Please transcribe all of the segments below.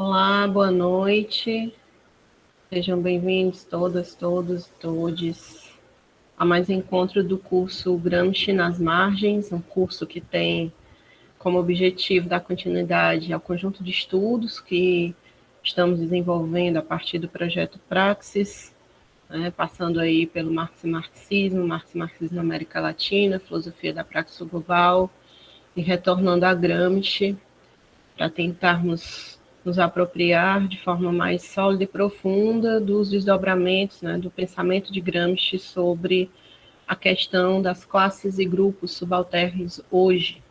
Olá, boa noite. Sejam bem-vindos todas, todos, todes a mais um encontro do curso Gramsci nas Margens, um curso que tem como objetivo dar continuidade ao conjunto de estudos que estamos desenvolvendo a partir do projeto Praxis, passando aí pelo marxismo na América Latina, filosofia da praxis global, e retornando a Gramsci para tentarmos nos apropriar de forma mais sólida e profunda dos desdobramentos, do pensamento de Gramsci sobre a questão das classes e grupos subalternos hoje,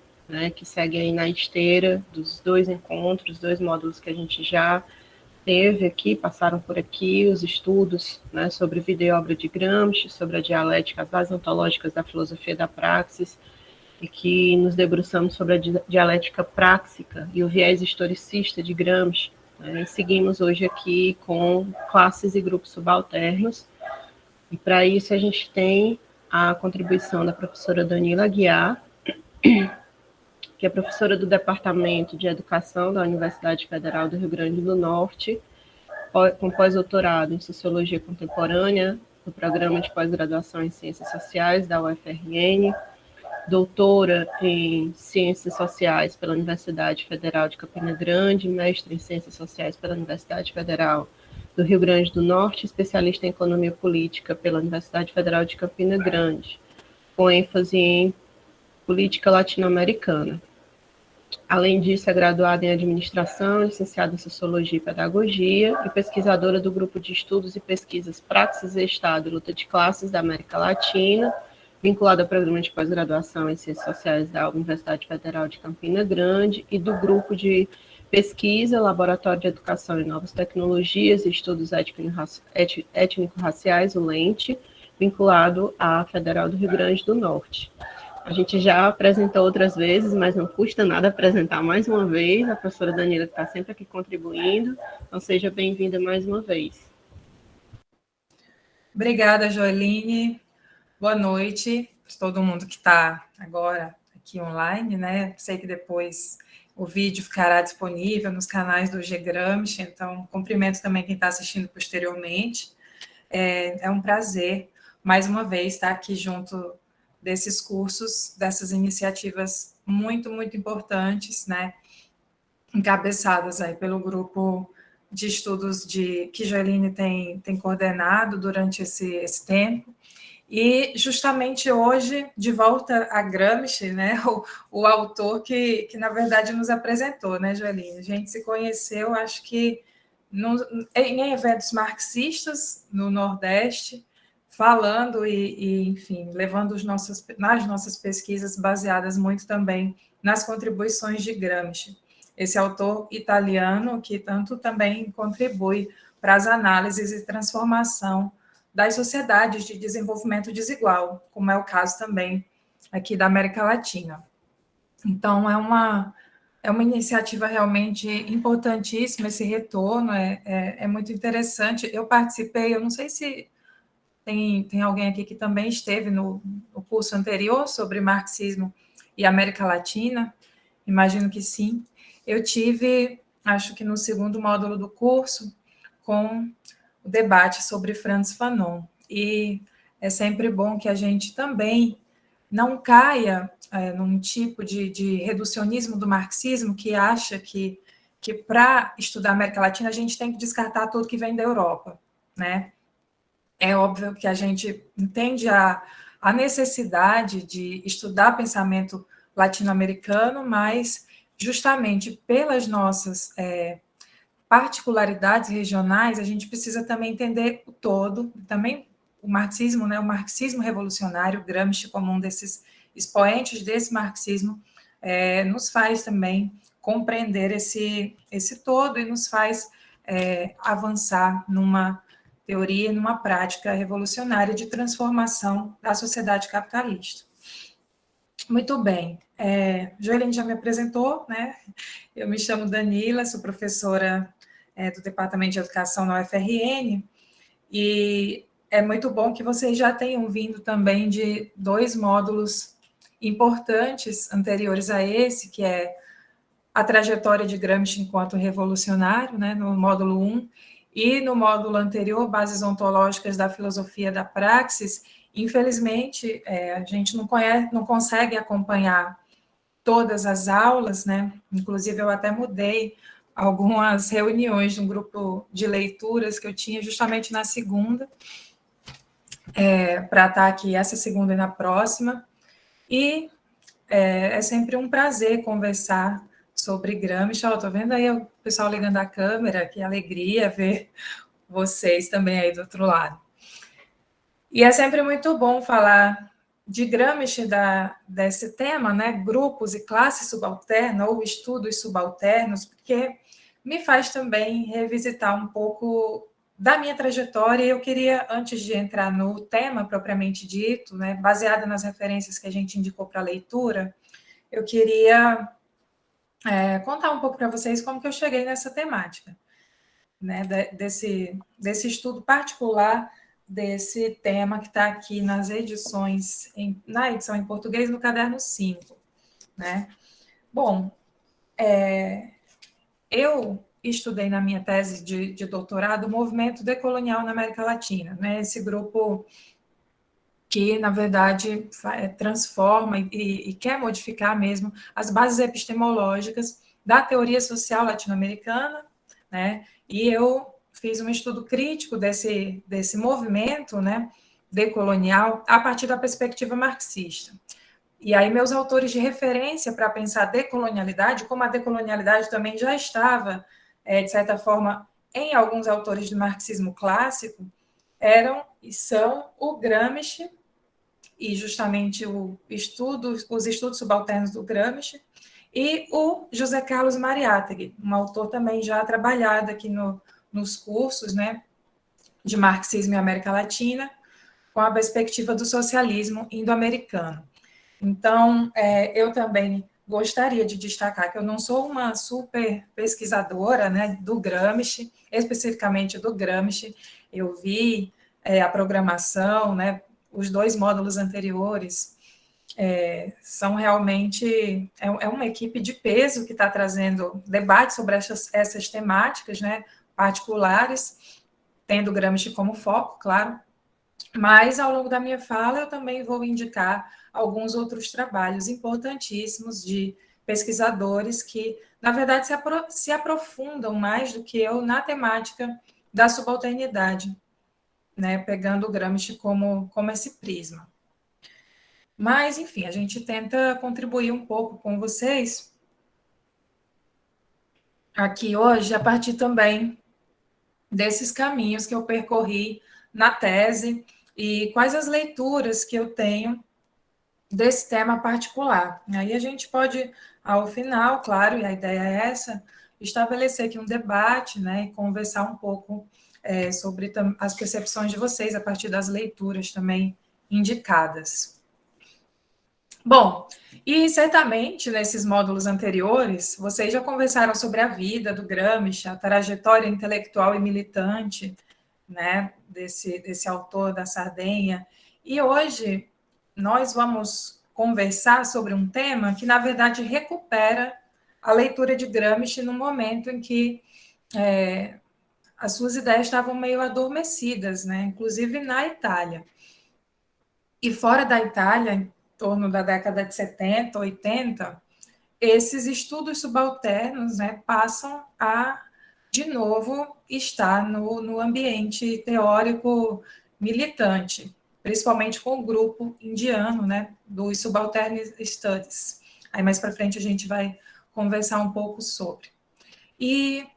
que segue aí na esteira dos dois encontros, dois módulos que a gente já teve aqui, passaram por aqui, os estudos sobre vida e obra de Gramsci, sobre a dialética, as bases ontológicas da filosofia da praxis, e que nos debruçamos sobre a dialética práxica e o viés historicista de Gramsci, e seguimos hoje aqui com classes e grupos subalternos, e para isso a gente tem a contribuição da professora Danila Aguiar, que é professora do Departamento de Educação da Universidade Federal do Rio Grande do Norte, com pós-doutorado em Sociologia Contemporânea, no Programa de Pós-Graduação em Ciências Sociais da UFRN, doutora em Ciências Sociais pela Universidade Federal de Campina Grande, mestre em Ciências Sociais pela Universidade Federal do Rio Grande do Norte, especialista em Economia Política pela Universidade Federal de Campina Grande, com ênfase em Política Latino-Americana. Além disso, é graduada em Administração, licenciada em Sociologia e Pedagogia e pesquisadora do Grupo de Estudos e Pesquisas Praxis e Estado e Luta de Classes da América Latina, vinculada ao Programa de Pós-Graduação em Ciências Sociais da Universidade Federal de Campina Grande e do Grupo de Pesquisa, Laboratório de Educação e Novas Tecnologias e Estudos Étnico-Raciais, o LENTE, vinculado à Federal do Rio Grande do Norte. A gente já apresentou outras vezes, mas não custa nada apresentar mais uma vez. A professora Danila está sempre aqui contribuindo, então seja bem-vinda mais uma vez. Obrigada, Joeline. Boa noite para todo mundo que está agora aqui online, né? Sei que depois o vídeo ficará disponível nos canais do Gramsci, então cumprimento também quem está assistindo posteriormente. É um prazer, mais uma vez, estar aqui junto desses cursos, dessas iniciativas muito, muito importantes, né? Encabeçadas aí pelo grupo de estudos que Joeline tem coordenado durante esse tempo. E justamente hoje, de volta a Gramsci, né, o autor que, na verdade, nos apresentou, né, Joeline? A gente se conheceu, acho que em eventos marxistas no Nordeste, falando enfim, levando nas nossas pesquisas baseadas muito também nas contribuições de Gramsci, esse autor italiano que tanto também contribui para as análises e transformação das sociedades de desenvolvimento desigual, como é o caso também aqui da América Latina. Então, é uma iniciativa realmente importantíssima, esse retorno é muito interessante. Eu participei, eu não sei se tem alguém aqui que também esteve no curso anterior sobre marxismo e América Latina, imagino que sim. Eu tive, acho que no segundo módulo do curso, com o debate sobre Frantz Fanon. E é sempre bom que a gente também não caia num tipo de reducionismo do marxismo que acha que para estudar a América Latina a gente tem que descartar tudo que vem da Europa, né? É óbvio que a gente entende a necessidade de estudar pensamento latino-americano, mas justamente pelas nossas particularidades regionais, a gente precisa também entender o todo, também o marxismo, né, o marxismo revolucionário, Gramsci como um desses expoentes desse marxismo, nos faz também compreender esse todo e nos faz avançar numa teoria e numa prática revolucionária de transformação da sociedade capitalista. Muito bem. Joeline já me apresentou, né? Eu me chamo Danila, sou professora do Departamento de Educação na UFRN, e é muito bom que vocês já tenham vindo também de dois módulos importantes anteriores a esse, que é a trajetória de Gramsci enquanto revolucionário, né, no módulo 1, e no módulo anterior, bases ontológicas da filosofia da praxis. Infelizmente, a gente não consegue acompanhar todas as aulas, né? Inclusive, eu até mudei algumas reuniões de um grupo de leituras que eu tinha justamente na segunda, para estar aqui essa segunda e na próxima. E é sempre um prazer conversar sobre Gramsci. Estou vendo aí o pessoal ligando a câmera, que alegria ver vocês também aí do outro lado. E é sempre muito bom falar de Gramsci, desse tema, né, grupos e classes subalternas, ou estudos subalternos, porque me faz também revisitar um pouco da minha trajetória. Eu queria, antes de entrar no tema propriamente dito, né, baseada nas referências que a gente indicou para a leitura, eu queria contar um pouco para vocês como que eu cheguei nessa temática, né, desse estudo particular desse tema que está aqui nas edições, na edição em português, no caderno 5. Né? Bom, eu estudei na minha tese de doutorado o movimento decolonial na América Latina, né? Esse grupo que, na verdade, transforma e quer modificar mesmo as bases epistemológicas da teoria social latino-americana, né? E eu fiz um estudo crítico desse movimento, né, decolonial a partir da perspectiva marxista. E aí meus autores de referência para pensar decolonialidade, como a decolonialidade também já estava, de certa forma, em alguns autores do marxismo clássico, eram e são o Gramsci, e justamente os estudos subalternos do Gramsci, e o José Carlos Mariátegui, um autor também já trabalhado aqui nos cursos, né, de marxismo e América Latina, com a perspectiva do socialismo indo-americano. Então, eu também gostaria de destacar que eu não sou uma super pesquisadora, né, do Gramsci, especificamente do Gramsci. Eu vi a programação, né, os 2 módulos anteriores, são realmente uma equipe de peso que está trazendo debate sobre essas temáticas, né, particulares, tendo Gramsci como foco, claro, mas ao longo da minha fala eu também vou indicar alguns outros trabalhos importantíssimos de pesquisadores que, na verdade, se aprofundam mais do que eu na temática da subalternidade, né, pegando o Gramsci como esse prisma. Mas, enfim, a gente tenta contribuir um pouco com vocês aqui hoje, a partir também desses caminhos que eu percorri na tese e quais as leituras que eu tenho desse tema particular. Aí a gente pode, ao final, claro, e a ideia é essa, estabelecer aqui um debate, né, e conversar um pouco sobre as percepções de vocês a partir das leituras também indicadas. Bom, e certamente nesses módulos anteriores, vocês já conversaram sobre a vida do Gramsci, a trajetória intelectual e militante, né, desse autor da Sardenha. E hoje nós vamos conversar sobre um tema que, na verdade, recupera a leitura de Gramsci no momento em que as suas ideias estavam meio adormecidas, né, inclusive na Itália. E fora da Itália, em torno da década de 70, 80, esses estudos subalternos, né, passam a, de novo, estar no ambiente teórico militante, principalmente com o grupo indiano, né, dos Subaltern Studies. Aí mais para frente a gente vai conversar um pouco sobre. E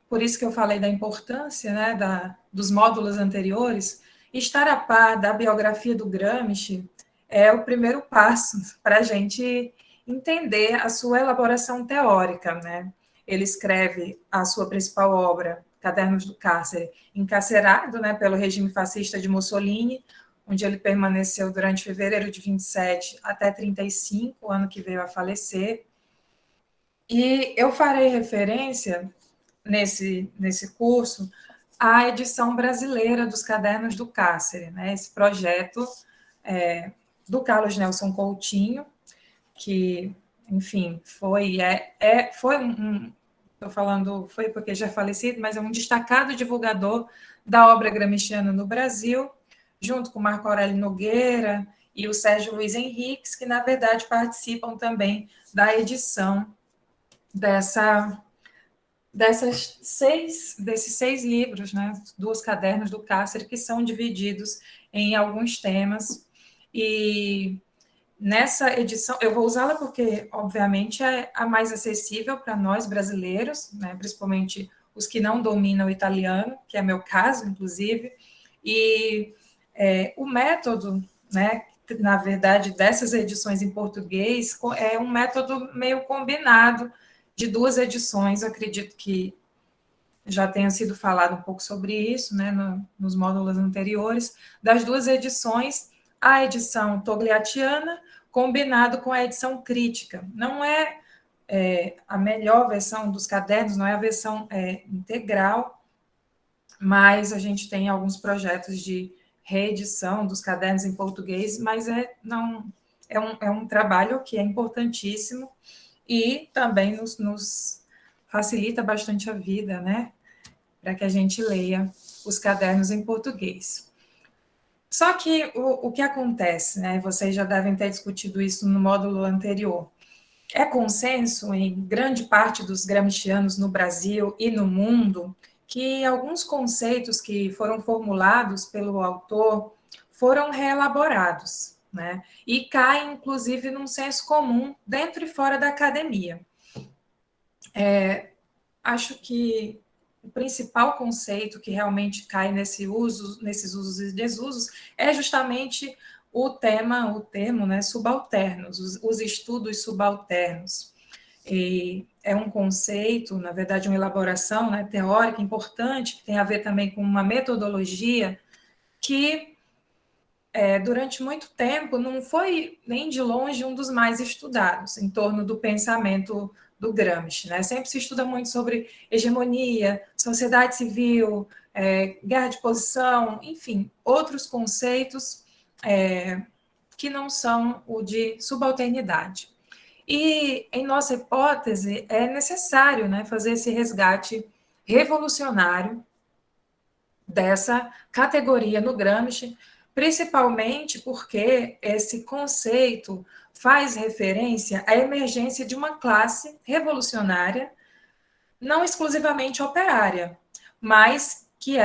por isso que eu falei da importância, né, dos módulos anteriores. Estar a par da biografia do Gramsci é o primeiro passo para a gente entender a sua elaboração teórica, né? Ele escreve a sua principal obra, Cadernos do Cárcere, encarcerado, né, pelo regime fascista de Mussolini, onde ele permaneceu durante fevereiro de 27 até 35, ano que veio a falecer. E eu farei referência nesse curso a edição brasileira dos Cadernos do Cárcere, né? Esse projeto do Carlos Nelson Coutinho, que enfim, foi estou falando, foi porque já é falecido, mas é um destacado divulgador da obra gramsciana no Brasil, junto com Marco Aurélio Nogueira e o Sérgio Luiz Henriques, que, na verdade, participam também da edição desses 6 livros, né, dos cadernos do Cárcere, que são divididos em alguns temas. E nessa edição, eu vou usá-la porque, obviamente, é a mais acessível para nós brasileiros, né, principalmente os que não dominam o italiano, que é meu caso, inclusive, e o método, né, na verdade, dessas edições em português, é um método meio combinado de 2 edições, eu acredito que já tenha sido falado um pouco sobre isso, né, nos módulos anteriores, das 2 edições, a edição togliattiana, combinado com a edição crítica. Não é, a melhor versão dos cadernos, não é a versão integral, mas a gente tem alguns projetos de reedição dos cadernos em português, mas é um trabalho que é importantíssimo e também nos facilita bastante a vida, né? Para que a gente leia os cadernos em português. Só que o que acontece, né? Vocês já devem ter discutido isso no módulo anterior. É consenso em grande parte dos gramscianos no Brasil e no mundo que alguns conceitos que foram formulados pelo autor foram reelaborados, né? E caem, inclusive, num senso comum dentro e fora da academia. Acho que o principal conceito que realmente cai nesses usos e desusos é justamente o termo, né, subalternos, os estudos subalternos. E é um conceito, na verdade, uma elaboração, né, teórica importante, que tem a ver também com uma metodologia que, durante muito tempo, não foi nem de longe um dos mais estudados em torno do pensamento do Gramsci, né? Sempre se estuda muito sobre hegemonia, sociedade civil, guerra de posição, enfim, outros conceitos que não são o de subalternidade. E, em nossa hipótese, é necessário, né, fazer esse resgate revolucionário dessa categoria no Gramsci, principalmente porque esse conceito faz referência à emergência de uma classe revolucionária, não exclusivamente operária, mas que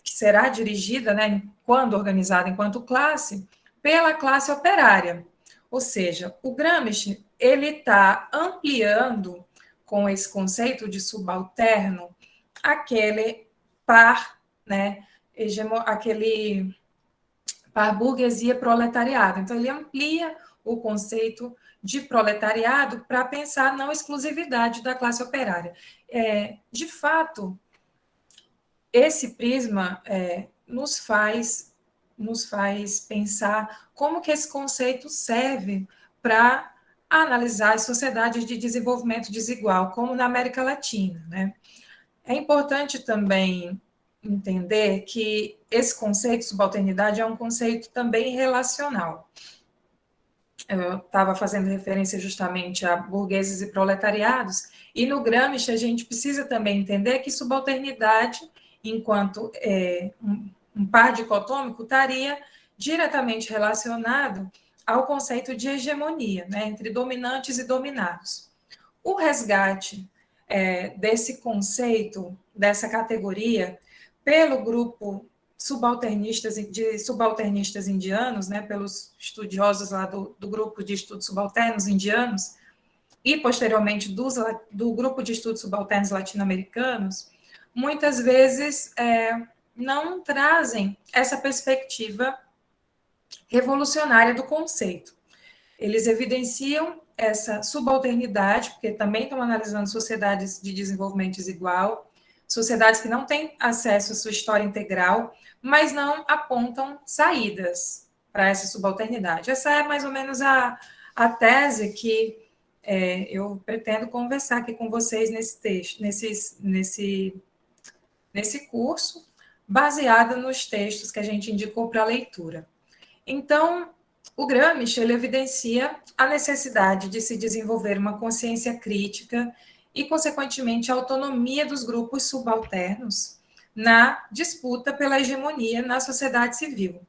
será dirigida, né, quando organizada enquanto classe, pela classe operária. Ou seja, o Gramsci ele está ampliando com esse conceito de subalterno aquele par, né, aquele par burguesia proletariado. Então ele amplia o conceito de proletariado para pensar a não exclusividade da classe operária. De fato, esse prisma nos faz pensar como que esse conceito serve para analisar as sociedades de desenvolvimento desigual, como na América Latina, né? É importante também entender que esse conceito de subalternidade é um conceito também relacional. Eu estava fazendo referência justamente a burgueses e proletariados, e no Gramsci a gente precisa também entender que subalternidade, enquanto um par dicotômico, estaria diretamente relacionado ao conceito de hegemonia, né, entre dominantes e dominados. O resgate desse conceito, dessa categoria, pelo grupo de subalternistas indianos, né, pelos estudiosos lá do grupo de estudos subalternos indianos, e posteriormente do grupo de estudos subalternos latino-americanos, muitas vezes não trazem essa perspectiva revolucionária do conceito. Eles evidenciam essa subalternidade, porque também estão analisando sociedades de desenvolvimento desigual, sociedades que não têm acesso à sua história integral, mas não apontam saídas para essa subalternidade. Essa é mais ou menos a tese que eu pretendo conversar aqui com vocês nesse texto, nesse curso, baseada nos textos que a gente indicou para a leitura. Então, O Gramsci ele evidencia a necessidade de se desenvolver uma consciência crítica e, consequentemente, a autonomia dos grupos subalternos na disputa pela hegemonia na sociedade civil.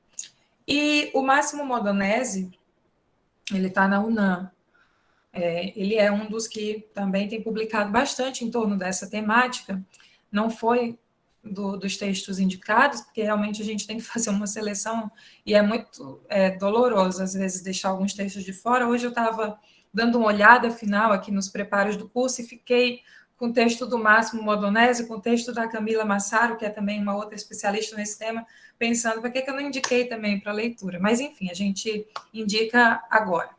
E o Máximo Modenese, ele está na UNAM, ele é um dos que também tem publicado bastante em torno dessa temática, não foi dos textos indicados, porque realmente a gente tem que fazer uma seleção e é muito doloroso, às vezes, deixar alguns textos de fora. Hoje eu estava dando uma olhada final aqui nos preparos do curso e fiquei com o texto do Máximo Modenese, com o texto da Camila Massaro, que é também uma outra especialista nesse tema, pensando por que eu não indiquei também para leitura. Mas, enfim, a gente indica agora.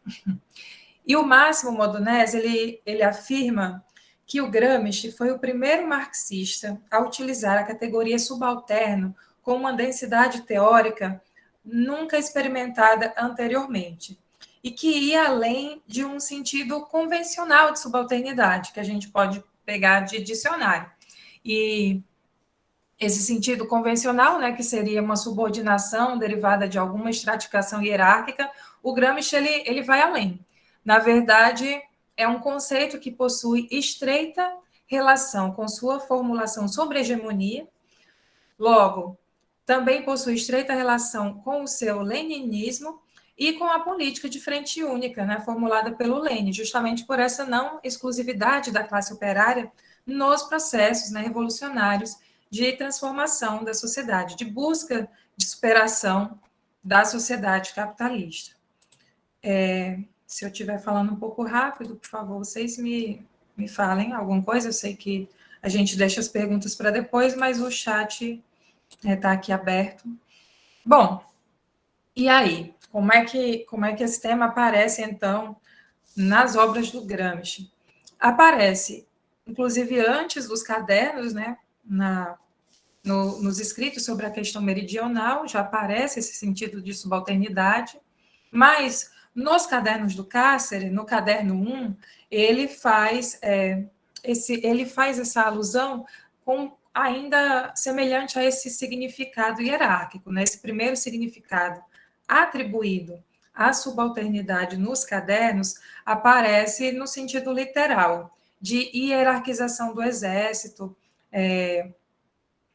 E o Máximo Modenese, ele afirma que o Gramsci foi o primeiro marxista a utilizar a categoria subalterno com uma densidade teórica nunca experimentada anteriormente, e que ia além de um sentido convencional de subalternidade, que a gente pode pegar de dicionário. E esse sentido convencional, né, que seria uma subordinação derivada de alguma estratificação hierárquica, o Gramsci ele vai além. Na verdade, é um conceito que possui estreita relação com sua formulação sobre hegemonia, logo, também possui estreita relação com o seu leninismo e com a política de frente única, né, formulada pelo Lenin, justamente por essa não exclusividade da classe operária nos processos, né, revolucionários de transformação da sociedade, de busca de superação da sociedade capitalista. Se eu estiver falando um pouco rápido, por favor, vocês me falem alguma coisa. Eu sei que a gente deixa as perguntas para depois, mas o chat está aqui aberto. Bom, e aí? Como é que esse tema aparece, então, nas obras do Gramsci? Aparece, inclusive, antes dos cadernos, né? Nos escritos sobre a questão meridional, já aparece esse sentido de subalternidade, mas nos cadernos do Cáceres, no caderno 1, ele faz essa alusão com ainda semelhante a esse significado hierárquico, né? Esse primeiro significado atribuído à subalternidade nos cadernos aparece no sentido literal, de hierarquização do exército,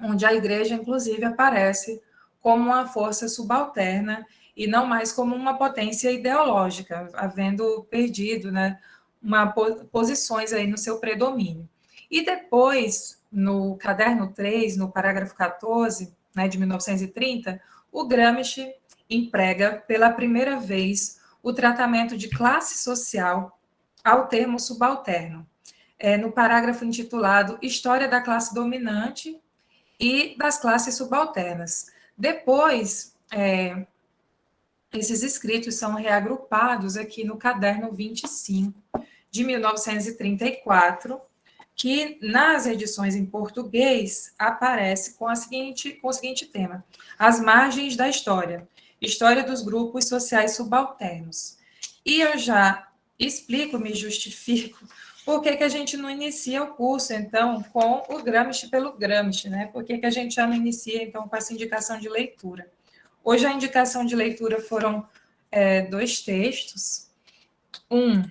onde a igreja, inclusive, aparece como uma força subalterna e não mais como uma potência ideológica, havendo perdido, né, posições aí no seu predomínio. E depois, no caderno 3, no parágrafo 14, né, de 1930, o Gramsci emprega pela primeira vez o tratamento de classe social ao termo subalterno, no parágrafo intitulado História da Classe Dominante e das Classes Subalternas. Depois, esses escritos são reagrupados aqui no caderno 25, de 1934, que nas edições em português aparece com o seguinte tema: As Margens da História, História dos Grupos Sociais Subalternos. E eu já explico, me justifico, por que a gente não inicia o curso, então, com o Gramsci pelo Gramsci, né? Por que a gente já não inicia, então, com essa indicação de leitura? Hoje a indicação de leitura foram 2 textos, um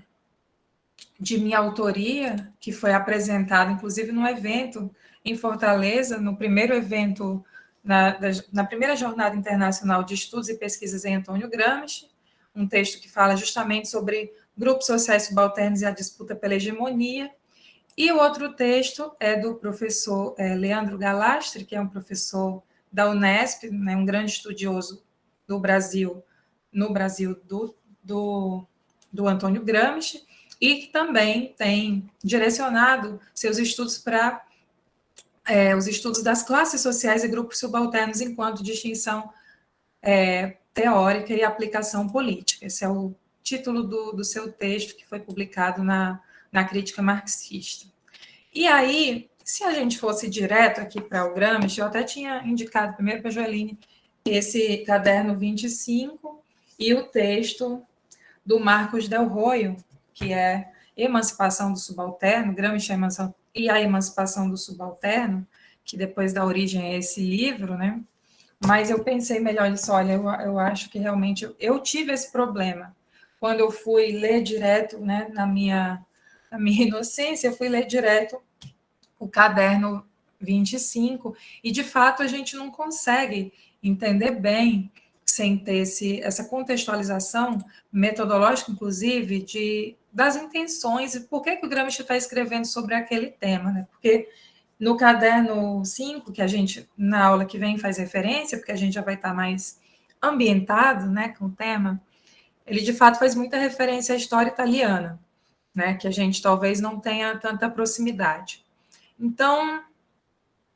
de minha autoria, que foi apresentado, inclusive, num evento em Fortaleza, no primeiro evento, na primeira Jornada Internacional de Estudos e Pesquisas em Antônio Gramsci, um texto que fala justamente sobre grupos sociais subalternos e a disputa pela hegemonia. E o outro texto é do professor Leandro Gallastre, que é um professor da Unesp, né, um grande estudioso do Brasil, no Brasil do Antônio Gramsci, e que também tem direcionado seus estudos para os estudos das classes sociais e grupos subalternos enquanto distinção teórica e aplicação política. Esse é o título do seu texto, que foi publicado na Crítica Marxista. E aí, se a gente fosse direto aqui para o Gramsci, eu até tinha indicado primeiro para a Joeline esse caderno 25 e o texto do Marcos Del Roio, que é Emancipação do Subalterno, Gramsci e a Emancipação do Subalterno, que depois dá origem a esse livro, né? mas eu pensei melhor nisso. Olha, eu acho que realmente eu tive esse problema. Quando eu fui ler direto, né, na minha inocência, eu fui ler direto o caderno 25, e de fato a gente não consegue entender bem sem ter essa contextualização metodológica, inclusive, das intenções e por que o Gramsci está escrevendo sobre aquele tema, né? Porque no caderno 5, que a gente, na aula que vem, faz referência, porque a gente já vai estar mais ambientado, né, com o tema, ele de fato faz muita referência à história italiana, né, que a gente talvez não tenha tanta proximidade. Então,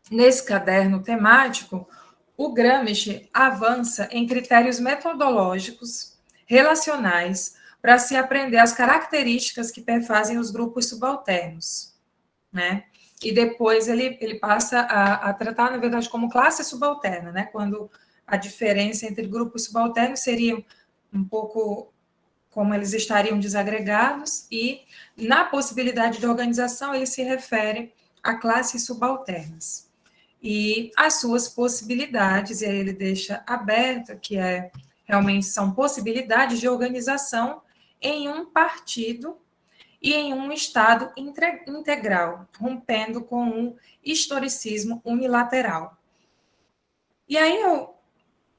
nesse caderno temático, o Gramsci avança em critérios metodológicos relacionais para se aprender as características que perfazem os grupos subalternos, né? E depois ele passa a tratar, na verdade, como classe subalterna, né? Quando a diferença entre grupos subalternos seria um pouco como eles estariam desagregados, e na possibilidade de organização ele se refere a classes subalternas. E as suas possibilidades, e aí ele deixa aberto, que realmente são possibilidades de organização em um partido e em um Estado integral, rompendo com um historicismo unilateral. E aí eu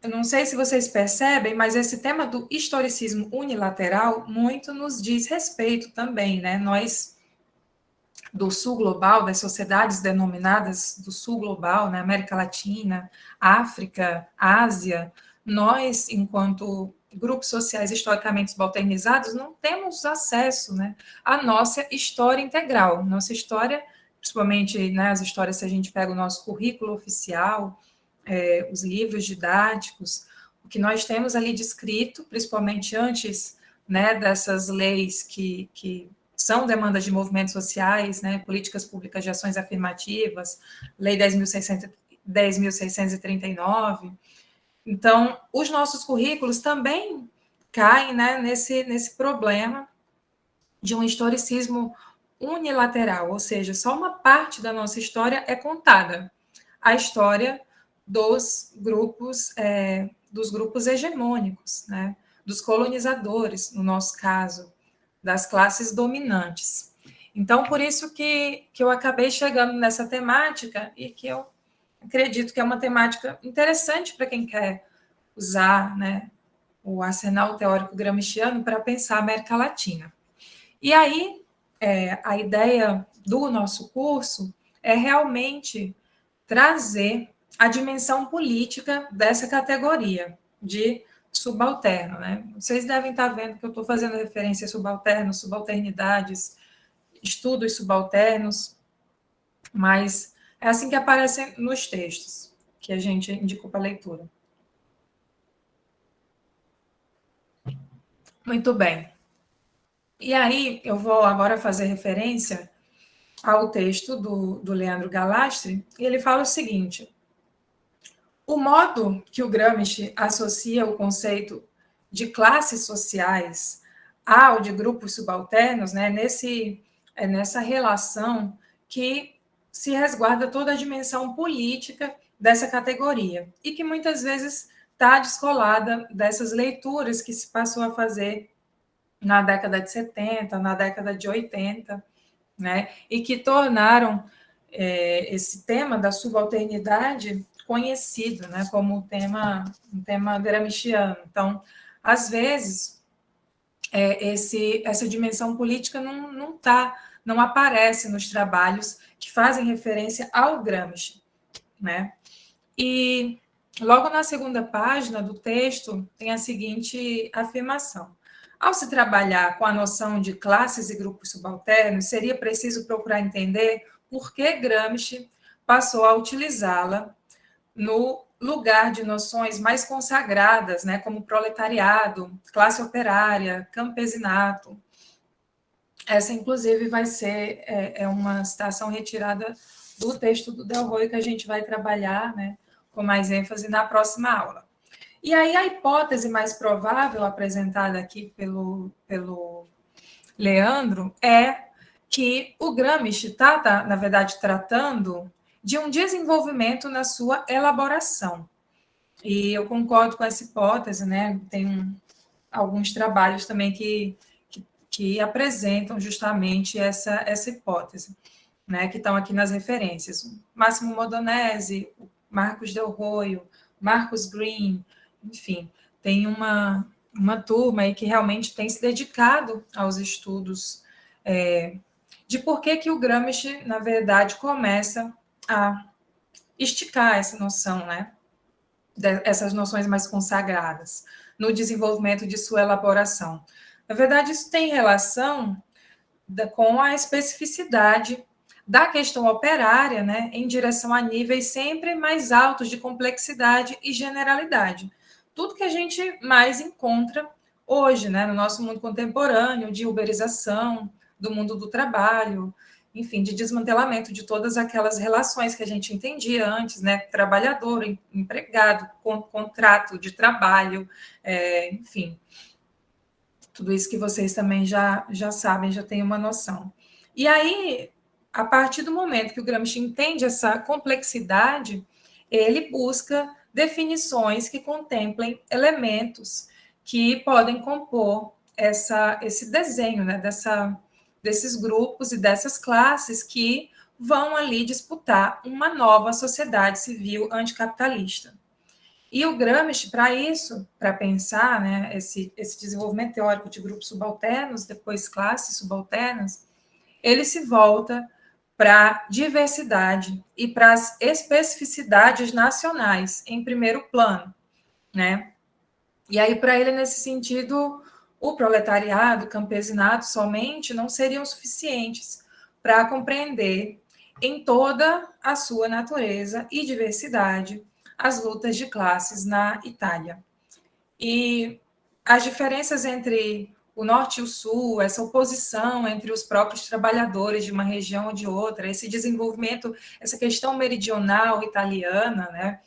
não sei se vocês percebem, mas esse tema do historicismo unilateral muito nos diz respeito também, né? Nós, do sul global, das sociedades denominadas do sul global, né? América Latina, África, Ásia, nós, enquanto grupos sociais historicamente subalternizados, não temos acesso, né, à nossa história integral. Nossa história, principalmente, né, as histórias, se a gente pega o nosso currículo oficial, os livros didáticos, o que nós temos ali descrito, principalmente antes, né, dessas leis que são demandas de movimentos sociais, né, políticas públicas de ações afirmativas, Lei 10.639. Então, os nossos currículos também caem, né, nesse problema de um historicismo unilateral, ou seja, só uma parte da nossa história é contada. A história dos grupos hegemônicos, né, dos colonizadores, no nosso caso, das classes dominantes. Então, por isso que eu acabei chegando nessa temática e que eu acredito que é uma temática interessante para quem quer usar, né, o arsenal teórico gramsciano para pensar a América Latina. E aí, a ideia do nosso curso é realmente trazer a dimensão política dessa categoria de subalterno, né? Vocês devem estar vendo que eu estou fazendo referência a subalternos, subalternidades, estudos subalternos, mas é assim que aparecem nos textos que a gente indicou para a leitura. Muito bem. E aí, eu vou agora fazer referência ao texto do Leandro Gallastre, e ele fala o seguinte: o modo que o Gramsci associa o conceito de classes sociais ao de grupos subalternos, né, nessa relação que se resguarda toda a dimensão política dessa categoria, e que muitas vezes está descolada dessas leituras que se passou a fazer na década de 70, na década de 80, né, e que tornaram esse tema da subalternidade conhecido, né, como um tema gramsciano. Então, às vezes, essa dimensão política não aparece nos trabalhos que fazem referência ao Gramsci, né? E logo na segunda página do texto tem a seguinte afirmação: ao se trabalhar com a noção de classes e grupos subalternos, seria preciso procurar entender por que Gramsci passou a utilizá-la no lugar de noções mais consagradas, né, como proletariado, classe operária, campesinato. Essa, inclusive, vai ser uma citação retirada do texto do Delroy, que a gente vai trabalhar, né, com mais ênfase na próxima aula. E aí a hipótese mais provável apresentada aqui pelo Leandro é que o Gramsci está, na verdade, tratando de um desenvolvimento na sua elaboração, E eu concordo com essa hipótese, né? Tem alguns trabalhos também que apresentam justamente essa hipótese, né? Que estão aqui nas referências. O Máximo Modonese, o Marcos Del Roio, Marcos Green, enfim, tem uma turma aí que realmente tem se dedicado aos estudos de por que o Gramsci, na verdade, começa a esticar essa noção, né? Essas noções mais consagradas no desenvolvimento de sua elaboração. Na verdade, isso tem relação com a especificidade da questão operária, né, em direção a níveis sempre mais altos de complexidade e generalidade. Tudo que a gente mais encontra hoje, né, no nosso mundo contemporâneo, de uberização, do mundo do trabalho, enfim, de desmantelamento de todas aquelas relações que a gente entendia antes, né, trabalhador, empregado, contrato de trabalho, enfim, tudo isso que vocês também já sabem, já têm uma noção. E aí, a partir do momento que o Gramsci entende essa complexidade, ele busca definições que contemplem elementos que podem compor esse desenho, né, desses grupos e dessas classes que vão ali disputar uma nova sociedade civil anticapitalista. E o Gramsci, para isso, para pensar, né, esse desenvolvimento teórico de grupos subalternos, depois classes subalternas, ele se volta para a diversidade e para as especificidades nacionais, em primeiro plano, né? E aí, para ele, nesse sentido, o proletariado, o campesinato somente não seriam suficientes para compreender em toda a sua natureza e diversidade as lutas de classes na Itália. E as diferenças entre o norte e o sul, essa oposição entre os próprios trabalhadores de uma região ou de outra, esse desenvolvimento, essa questão meridional italiana, né?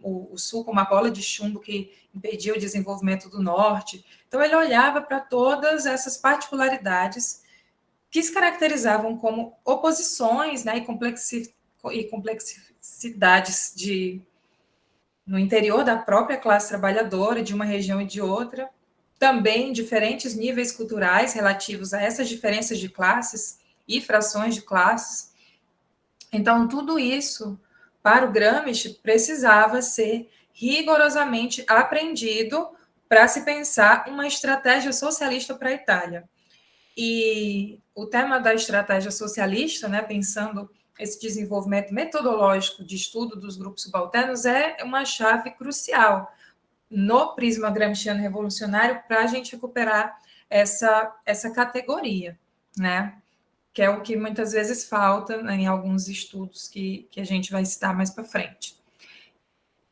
O sul como uma bola de chumbo que impedia o desenvolvimento do norte. Então, ele olhava para todas essas particularidades que se caracterizavam como oposições, né, e complexidades no interior da própria classe trabalhadora, de uma região e de outra, também diferentes níveis culturais relativos a essas diferenças de classes e frações de classes. Então, tudo isso, para o Gramsci, precisava ser rigorosamente aprendido para se pensar uma estratégia socialista para a Itália. E o tema da estratégia socialista, né, pensando esse desenvolvimento metodológico de estudo dos grupos subalternos, é uma chave crucial no prisma gramsciano revolucionário para a gente recuperar essa categoria, né? Que é o que muitas vezes falta, né, em alguns estudos que a gente vai citar mais para frente.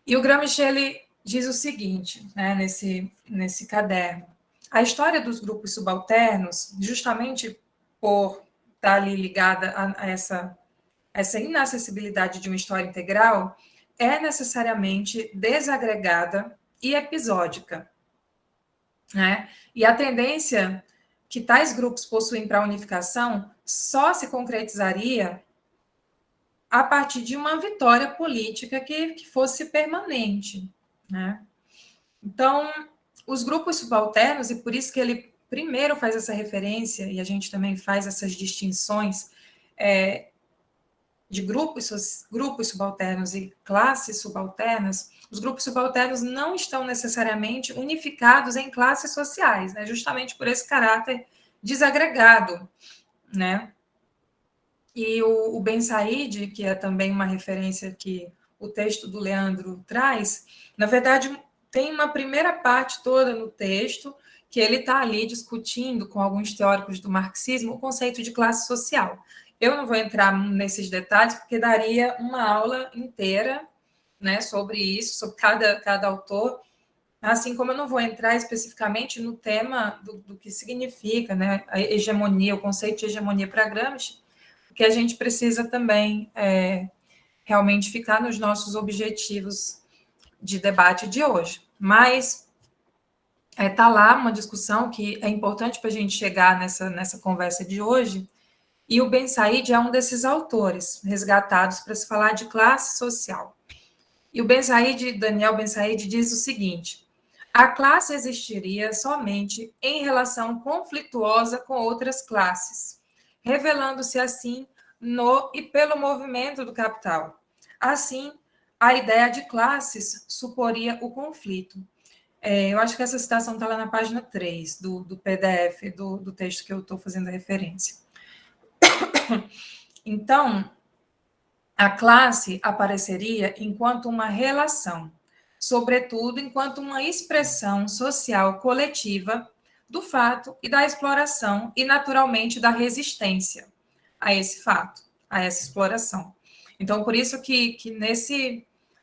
E o Gramsci, ele diz o seguinte, né, nesse caderno: a história dos grupos subalternos, justamente por estar ali ligada a essa inacessibilidade de uma história integral, é necessariamente desagregada e episódica, né? E a tendência que tais grupos possuem para a unificação só se concretizaria a partir de uma vitória política que fosse permanente, né? Então, os grupos subalternos, e por isso que ele primeiro faz essa referência, e a gente também faz essas distinções de grupos subalternos e classes subalternas, os grupos subalternos não estão necessariamente unificados em classes sociais, né? Justamente por esse caráter desagregado, né? E o Ben Said, que é também uma referência que o texto do Leandro traz, na verdade, tem uma primeira parte toda no texto que ele está ali discutindo com alguns teóricos do marxismo o conceito de classe social. Eu não vou entrar nesses detalhes, porque daria uma aula inteira, né, sobre isso, sobre cada autor, assim como eu não vou entrar especificamente no tema do que significa, né, a hegemonia, o conceito de hegemonia para Gramsci, porque a gente precisa também realmente ficar nos nossos objetivos de debate de hoje. Mas está lá uma discussão que é importante para a gente chegar nessa conversa de hoje, e o Ben Said é um desses autores resgatados para se falar de classe social. E o Daniel Ben Said diz o seguinte: a classe existiria somente em relação conflituosa com outras classes, revelando-se assim no e pelo movimento do capital. Assim, a ideia de classes suporia o conflito. Eu acho que essa citação está lá na página 3 do PDF, do texto que eu estou fazendo a referência. Então, a classe apareceria enquanto uma relação, sobretudo enquanto uma expressão social coletiva do fato e da exploração e, naturalmente, da resistência a esse fato, a essa exploração. Então, por isso que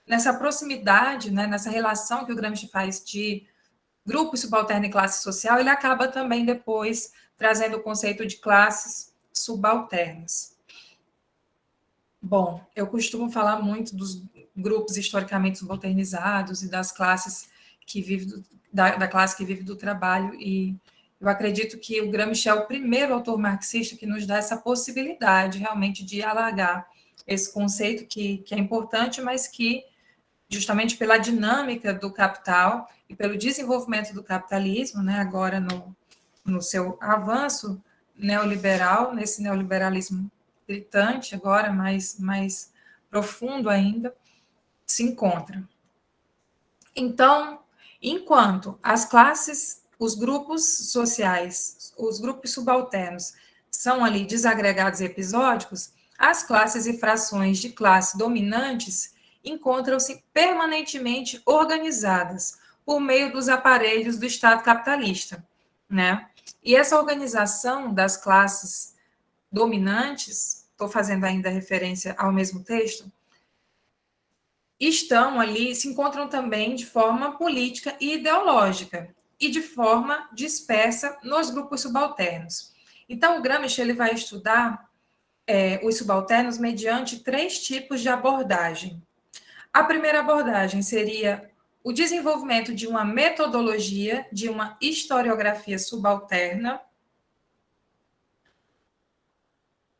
nessa proximidade, né, nessa relação que o Gramsci faz de grupo subalterno e classe social, ele acaba também depois trazendo o conceito de classes subalternas. Bom, eu costumo falar muito dos grupos historicamente subalternizados e das classes que vivem da classe que vive do trabalho, e eu acredito que o Gramsci é o primeiro autor marxista que nos dá essa possibilidade realmente de alargar esse conceito que é importante, mas que, justamente pela dinâmica do capital e pelo desenvolvimento do capitalismo, né, agora no seu avanço neoliberal, nesse neoliberalismo gritante agora, mais profundo ainda, se encontra. Então, enquanto as classes, os grupos sociais, os grupos subalternos são ali desagregados e episódicos, as classes e frações de classe dominantes encontram-se permanentemente organizadas por meio dos aparelhos do Estado capitalista, né? E essa organização das classes dominantes, estou fazendo ainda referência ao mesmo texto, estão ali, se encontram também de forma política e ideológica, e de forma dispersa nos grupos subalternos. Então, o Gramsci ele vai estudar os subalternos mediante 3 tipos de abordagem. A primeira abordagem seria o desenvolvimento de uma metodologia, de uma historiografia subalterna.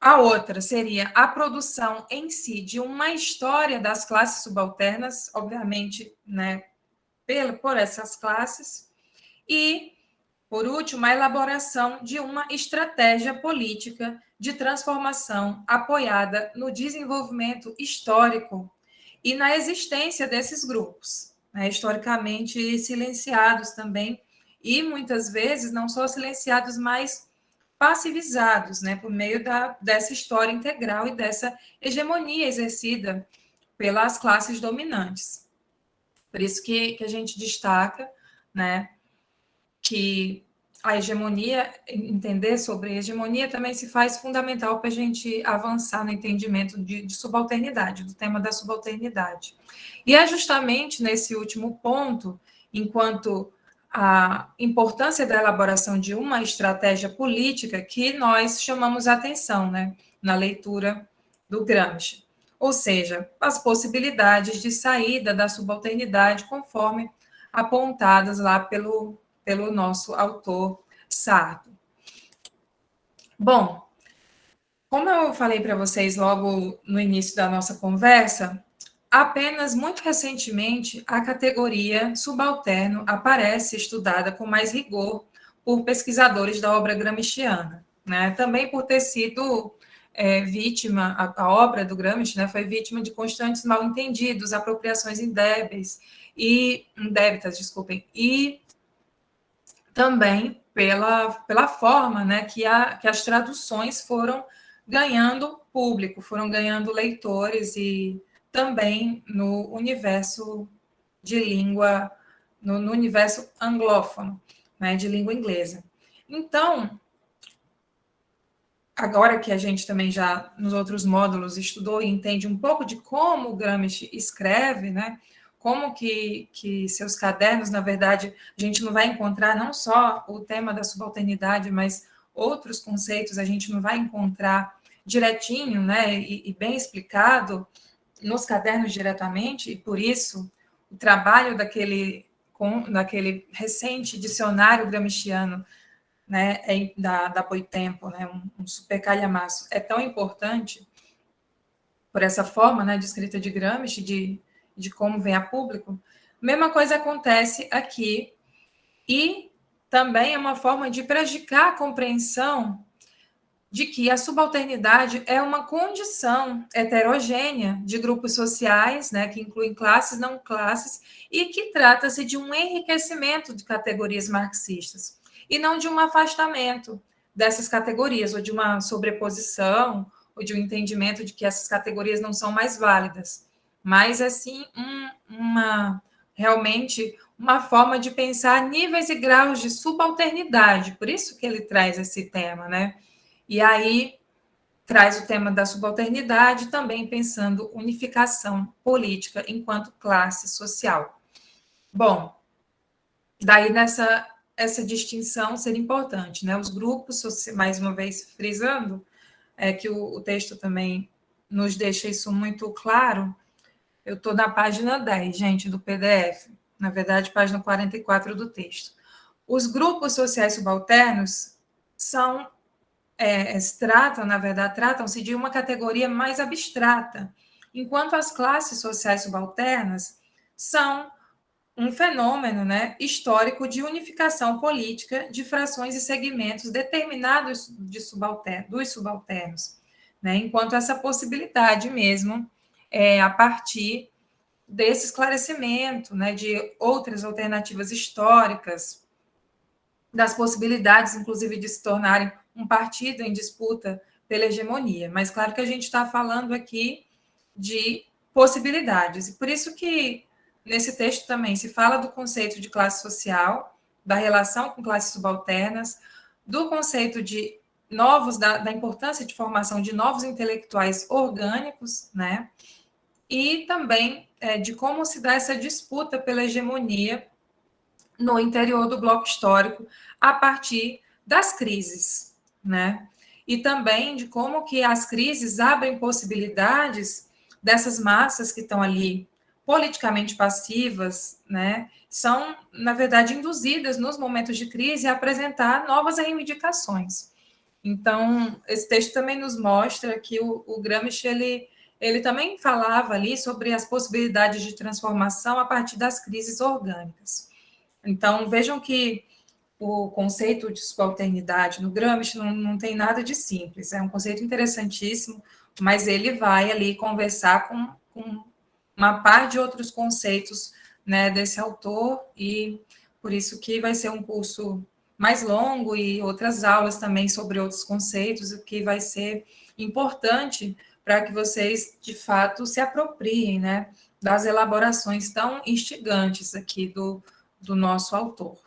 A outra seria a produção em si de uma história das classes subalternas, obviamente, né, por essas classes. E, por último, a elaboração de uma estratégia política de transformação apoiada no desenvolvimento histórico e na existência desses grupos, né, historicamente silenciados também, e muitas vezes não só silenciados, mas passivizados, né, por meio dessa história integral e dessa hegemonia exercida pelas classes dominantes. Por isso que a gente destaca, né, que a hegemonia, entender sobre a hegemonia também se faz fundamental para a gente avançar no entendimento de subalternidade, do tema da subalternidade. E é justamente nesse último ponto, enquanto a importância da elaboração de uma estratégia política, que nós chamamos a atenção, né, na leitura do Gramsci. Ou seja, as possibilidades de saída da subalternidade conforme apontadas lá pelo nosso autor Sardo. Bom, como eu falei para vocês logo no início da nossa conversa, apenas muito recentemente a categoria subalterno aparece estudada com mais rigor por pesquisadores da obra gramsciana, né? Também por ter sido vítima, a obra do Gramsci, né, foi vítima de constantes mal-entendidos, apropriações indébitas, e também pela forma, né, que as traduções foram ganhando público, foram ganhando leitores, e também no universo de língua, no universo anglófono, né, de língua inglesa. Então, agora que a gente também já, nos outros módulos, estudou e entende um pouco de como o Gramsci escreve, né, como que seus cadernos, na verdade, a gente não vai encontrar não só o tema da subalternidade, mas outros conceitos a gente não vai encontrar direitinho, né, e bem explicado nos cadernos diretamente, e por isso o trabalho daquele recente dicionário gramsciano, né, da Boitempo, né, um super calhamaço, é tão importante por essa forma, né, de escrita de Gramsci, de de como vem a público, mesma coisa acontece aqui, e também é uma forma de prejudicar a compreensão de que a subalternidade é uma condição heterogênea de grupos sociais, né, que incluem classes, não classes, e que trata-se de um enriquecimento de categorias marxistas, e não de um afastamento dessas categorias, ou de uma sobreposição, ou de um entendimento de que essas categorias não são mais válidas, mas, assim, realmente uma forma de pensar níveis e graus de subalternidade, por isso que ele traz esse tema, né? E aí traz o tema da subalternidade, também pensando unificação política enquanto classe social. Bom, daí essa distinção seria importante, né? Os grupos, mais uma vez frisando, que o texto também nos deixa isso muito claro. Eu estou na página 10, gente, do PDF, na verdade, página 44 do texto. Os grupos sociais subalternos tratam-se de uma categoria mais abstrata, enquanto as classes sociais subalternas são um fenômeno, né, histórico de unificação política de frações e segmentos determinados dos subalternos, né, enquanto essa possibilidade mesmo a partir desse esclarecimento, né, de outras alternativas históricas, das possibilidades, inclusive, de se tornarem um partido em disputa pela hegemonia. Mas, claro que a gente está falando aqui de possibilidades. E por isso que, nesse texto também, se fala do conceito de classe social, da relação com classes subalternas, do conceito de da importância de formação de novos intelectuais orgânicos, né? E também de como se dá essa disputa pela hegemonia no interior do bloco histórico a partir das crises, né? E também de como que as crises abrem possibilidades dessas massas que estão ali politicamente passivas, né? São, na verdade, induzidas nos momentos de crise a apresentar novas reivindicações. Então, esse texto também nos mostra que o Gramsci, ele também falava ali sobre as possibilidades de transformação a partir das crises orgânicas. Então, vejam que o conceito de subalternidade no Gramsci não tem nada de simples, é um conceito interessantíssimo, mas ele vai ali conversar com uma par de outros conceitos, né, desse autor, e por isso que vai ser um curso mais longo e outras aulas também sobre outros conceitos, o que vai ser importante para que vocês, de fato, se apropriem, né, das elaborações tão instigantes aqui do nosso autor.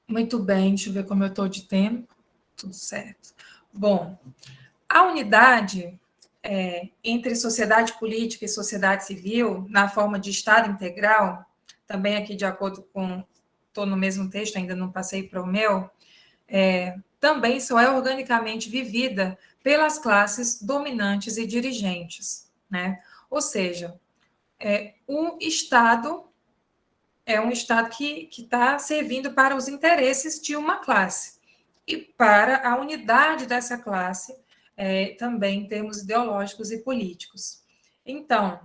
Muito bem, deixa eu ver como eu estou de tempo. Tudo certo. Bom, a unidade entre sociedade política e sociedade civil, na forma de Estado integral, também aqui de acordo com... Estou no mesmo texto, ainda não passei para o meu, também só é organicamente vivida pelas classes dominantes e dirigentes, né? Ou seja, o Estado é um Estado que está servindo para os interesses de uma classe e para a unidade dessa classe, também em termos ideológicos e políticos. Então,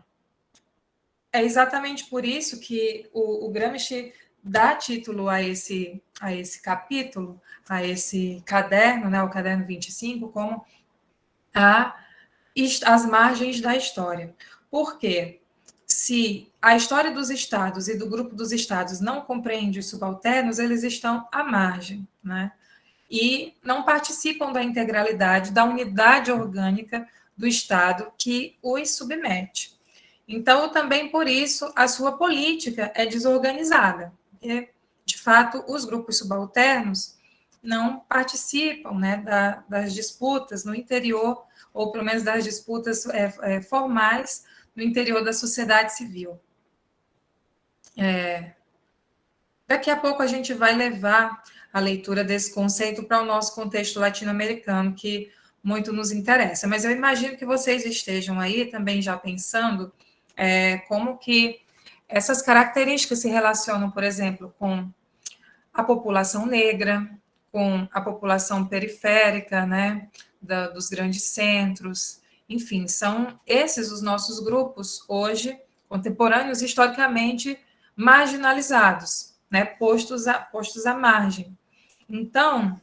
é exatamente por isso que o Gramsci dá título a esse capítulo, a esse caderno, né, o caderno 25, como as margens da história. Por quê? Se a história dos estados e do grupo dos estados não compreende os subalternos, eles estão à margem, né? E não participam da integralidade, da unidade orgânica do Estado que os submete. Então, também por isso, a sua política é desorganizada. Porque, de fato, os grupos subalternos não participam, né, das disputas no interior, ou pelo menos das disputas formais no interior da sociedade civil. Daqui a pouco a gente vai levar a leitura desse conceito para o nosso contexto latino-americano, que muito nos interessa. Mas eu imagino que vocês estejam aí também já pensando como que essas características se relacionam, por exemplo, com a população negra, com a população periférica, né, dos grandes centros, Enfim, são esses os nossos grupos hoje, contemporâneos, historicamente marginalizados, né, postos à margem. Então,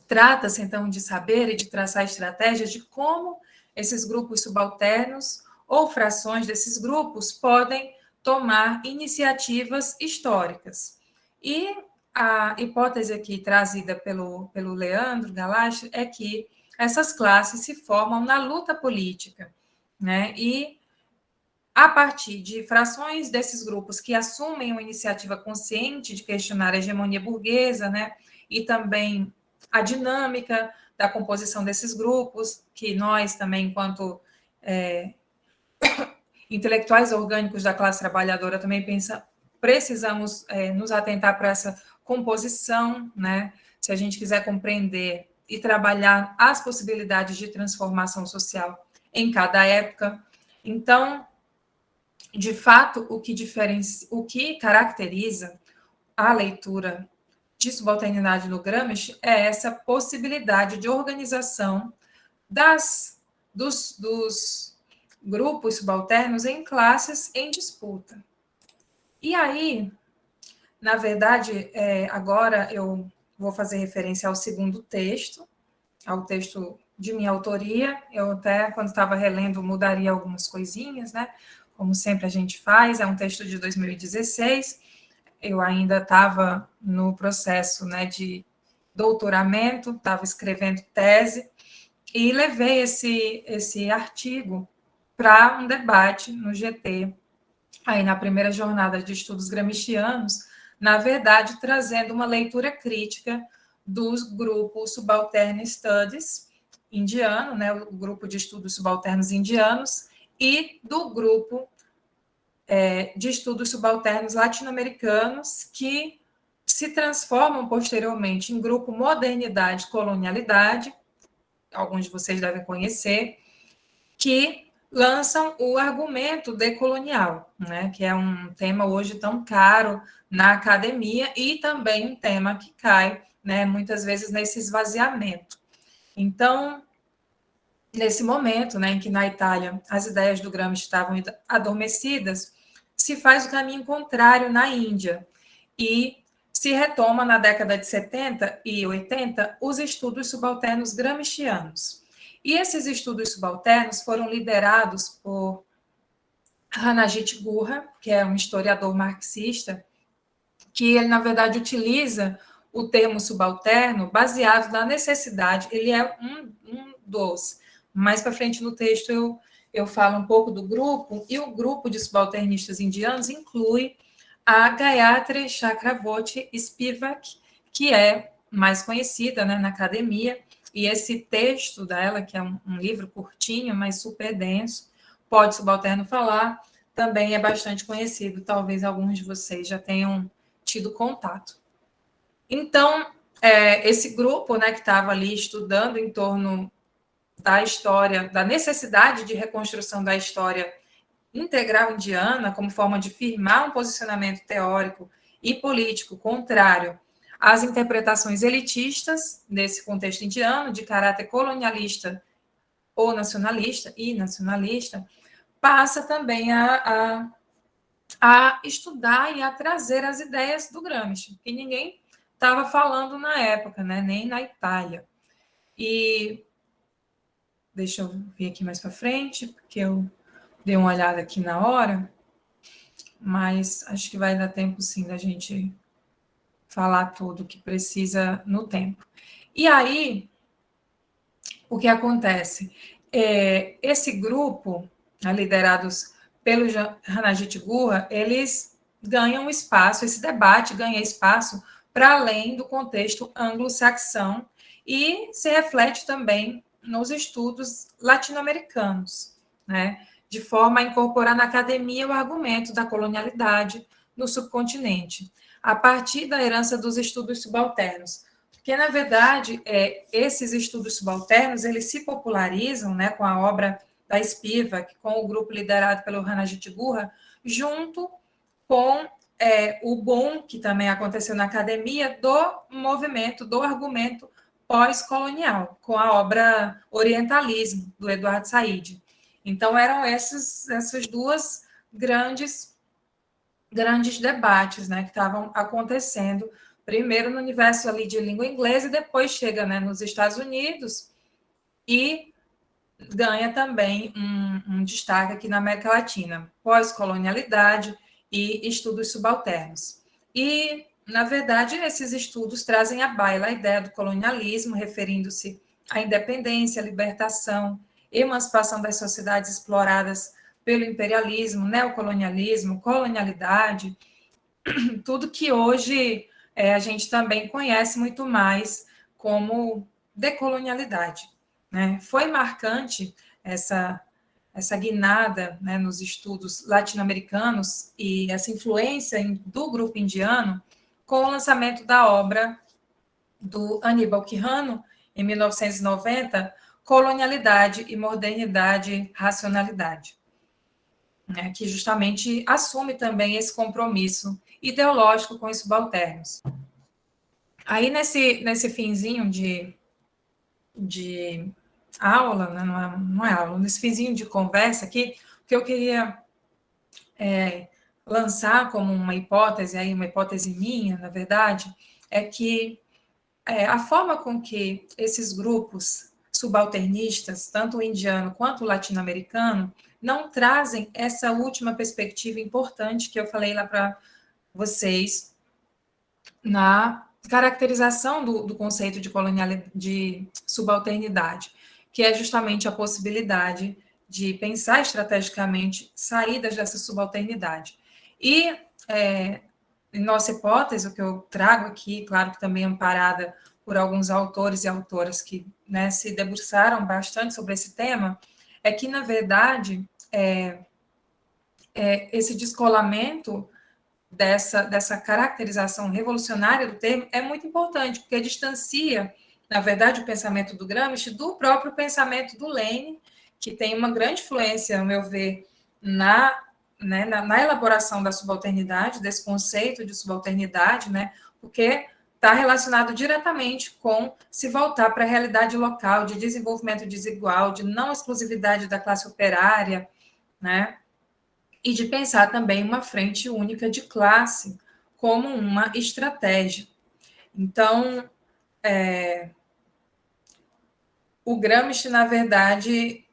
trata-se, então, de saber e de traçar estratégias de como esses grupos subalternos ou frações desses grupos podem tomar iniciativas históricas. E a hipótese aqui trazida pelo Leandro Galastro é que essas classes se formam na luta política, né? E a partir de frações desses grupos que assumem uma iniciativa consciente de questionar a hegemonia burguesa, né? E também a dinâmica da composição desses grupos, que nós também, enquanto intelectuais orgânicos da classe trabalhadora, também precisamos nos atentar para essa composição, né? Se a gente quiser compreender e trabalhar as possibilidades de transformação social em cada época. Então, de fato, o que caracteriza a leitura de subalternidade no Gramsci é essa possibilidade de organização dos grupos subalternos em classes em disputa. E aí, na verdade, agora eu vou fazer referência ao segundo texto, ao texto de minha autoria. Eu até, quando estava relendo, mudaria algumas coisinhas, né? Como sempre a gente faz. É um texto de 2016. Eu ainda estava no processo, né, de doutoramento, estava escrevendo tese, e levei esse artigo para um debate no GT, aí na primeira jornada de estudos gramscianos, na verdade, trazendo uma leitura crítica dos grupos Subaltern Studies indiano, né, o grupo de estudos subalternos indianos, e do grupo de estudos subalternos latino-americanos, que se transformam posteriormente em grupo Modernidade e Colonialidade, alguns de vocês devem conhecer, que lançam o argumento decolonial, né, que é um tema hoje tão caro na academia e também um tema que cai, né, muitas vezes nesse esvaziamento. Então, nesse momento, né, em que na Itália as ideias do Gramsci estavam adormecidas, se faz o caminho contrário na Índia e se retoma na década de 70 e 80 os estudos subalternos gramscianos. E esses estudos subalternos foram liderados por Ranajit Gurra, que é um historiador marxista, que ele, na verdade, utiliza o termo subalterno baseado na necessidade. Ele é um dos. Mais para frente no texto eu falo um pouco do grupo, e o grupo de subalternistas indianos inclui a Gayatri Chakravorty Spivak, que é mais conhecida, né, na academia, e esse texto dela, que é um livro curtinho, mas super denso, Pode Subalterno Falar, também é bastante conhecido, talvez alguns de vocês já tenham tido contato. Então, esse grupo, né, que estava ali estudando em torno da história, da necessidade de reconstrução da história integral indiana, como forma de firmar um posicionamento teórico e político contrário às interpretações elitistas desse contexto indiano, de caráter colonialista ou nacionalista, passa também a estudar e a trazer as ideias do Gramsci, que ninguém estava falando na época, né? Nem na Itália. E deixa eu ver aqui mais para frente, porque eu dei uma olhada aqui na hora, mas acho que vai dar tempo sim da gente falar tudo que precisa no tempo. E aí, o que acontece? Esse grupo, né, liderados pelo Ranajit Gurra, eles ganham espaço, esse debate ganha espaço para além do contexto anglo-saxão e se reflete também nos estudos latino-americanos, né, de forma a incorporar na academia o argumento da colonialidade no subcontinente, a partir da herança dos estudos subalternos. Porque, na verdade, esses estudos subalternos, eles se popularizam, né, com a obra da Spivak, com o grupo liderado pelo Ranajit Gurra, junto com o boom, que também aconteceu na academia, do movimento, do argumento pós-colonial, com a obra Orientalismo, do Eduardo Said. Então, eram essas duas grandes debates, né, que estavam acontecendo, primeiro no universo ali de língua inglesa, e depois chega, né, nos Estados Unidos, e ganha também um destaque aqui na América Latina, pós-colonialidade e estudos subalternos. E, na verdade, esses estudos trazem à baila a ideia do colonialismo, referindo-se à independência, libertação, emancipação das sociedades exploradas pelo imperialismo, neocolonialismo, colonialidade, tudo que hoje a gente também conhece muito mais como decolonialidade. Né? Foi marcante essa guinada, né, nos estudos latino-americanos e essa influência do grupo indiano com o lançamento da obra do Aníbal Quijano, em 1990, Colonialidade e Modernidade, Racionalidade, né, que justamente assume também esse compromisso ideológico com os subalternos. Aí, nesse finzinho de aula, né, não é aula, nesse finzinho de conversa aqui, o que eu queria lançar como uma hipótese minha, na verdade, é que a forma com que esses grupos subalternistas, tanto o indiano quanto o latino-americano, não trazem essa última perspectiva importante que eu falei lá para vocês na caracterização do conceito de subalternidade, que é justamente a possibilidade de pensar estrategicamente saídas dessa subalternidade. E, em nossa hipótese, o que eu trago aqui, claro que também amparada por alguns autores e autoras que, né, se debruçaram bastante sobre esse tema, é que, na verdade, esse descolamento dessa caracterização revolucionária do termo é muito importante, porque distancia, na verdade, o pensamento do Gramsci do próprio pensamento do Lenin, que tem uma grande influência, ao meu ver, na elaboração da subalternidade, desse conceito de subalternidade, né, porque está relacionado diretamente com se voltar para a realidade local de desenvolvimento desigual, de não exclusividade da classe operária, né, e de pensar também uma frente única de classe como uma estratégia. Então, o Gramsci, na verdade,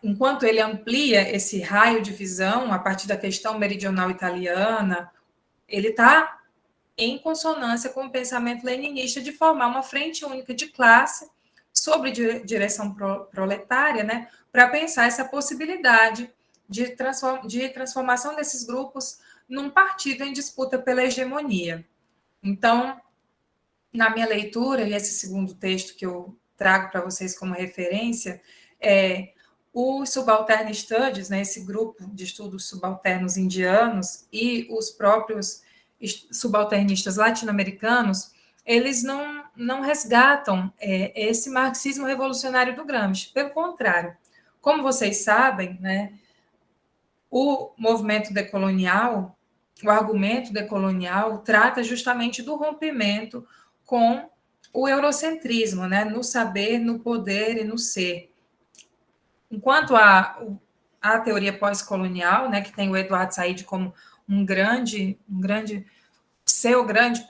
enquanto ele amplia esse raio de visão a partir da questão meridional italiana, ele está em consonância com o pensamento leninista de formar uma frente única de classe sobre direção proletária, né, para pensar essa possibilidade de transformação desses grupos num partido em disputa pela hegemonia. Então, na minha leitura, e esse segundo texto que eu trago para vocês como referência, o Subaltern Studies, né, esse grupo de estudos subalternos indianos e os próprios subalternistas latino-americanos, eles não resgatam esse marxismo revolucionário do Gramsci. Pelo contrário, como vocês sabem, né, o movimento decolonial, o argumento decolonial, trata justamente do rompimento com o eurocentrismo, né, no saber, no poder e no ser. Enquanto a teoria pós-colonial, né, que tem o Eduardo Said como seu grande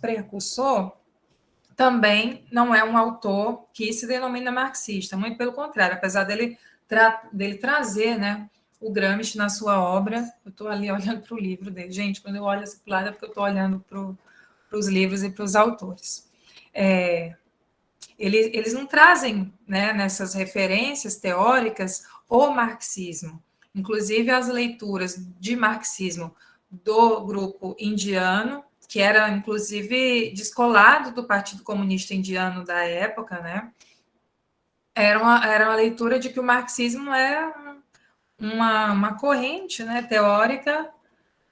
precursor, também não é um autor que se denomina marxista, muito pelo contrário, apesar dele trazer, né, o Gramsci na sua obra. Eu estou ali olhando para o livro dele. Gente, quando eu olho esse lado é porque eu estou olhando para os livros e para os autores. Eles não trazem, né, nessas referências teóricas o marxismo. Inclusive, as leituras de marxismo do grupo indiano, que era, inclusive, descolado do Partido Comunista Indiano da época, né, era uma leitura de que o marxismo é uma corrente, né, teórica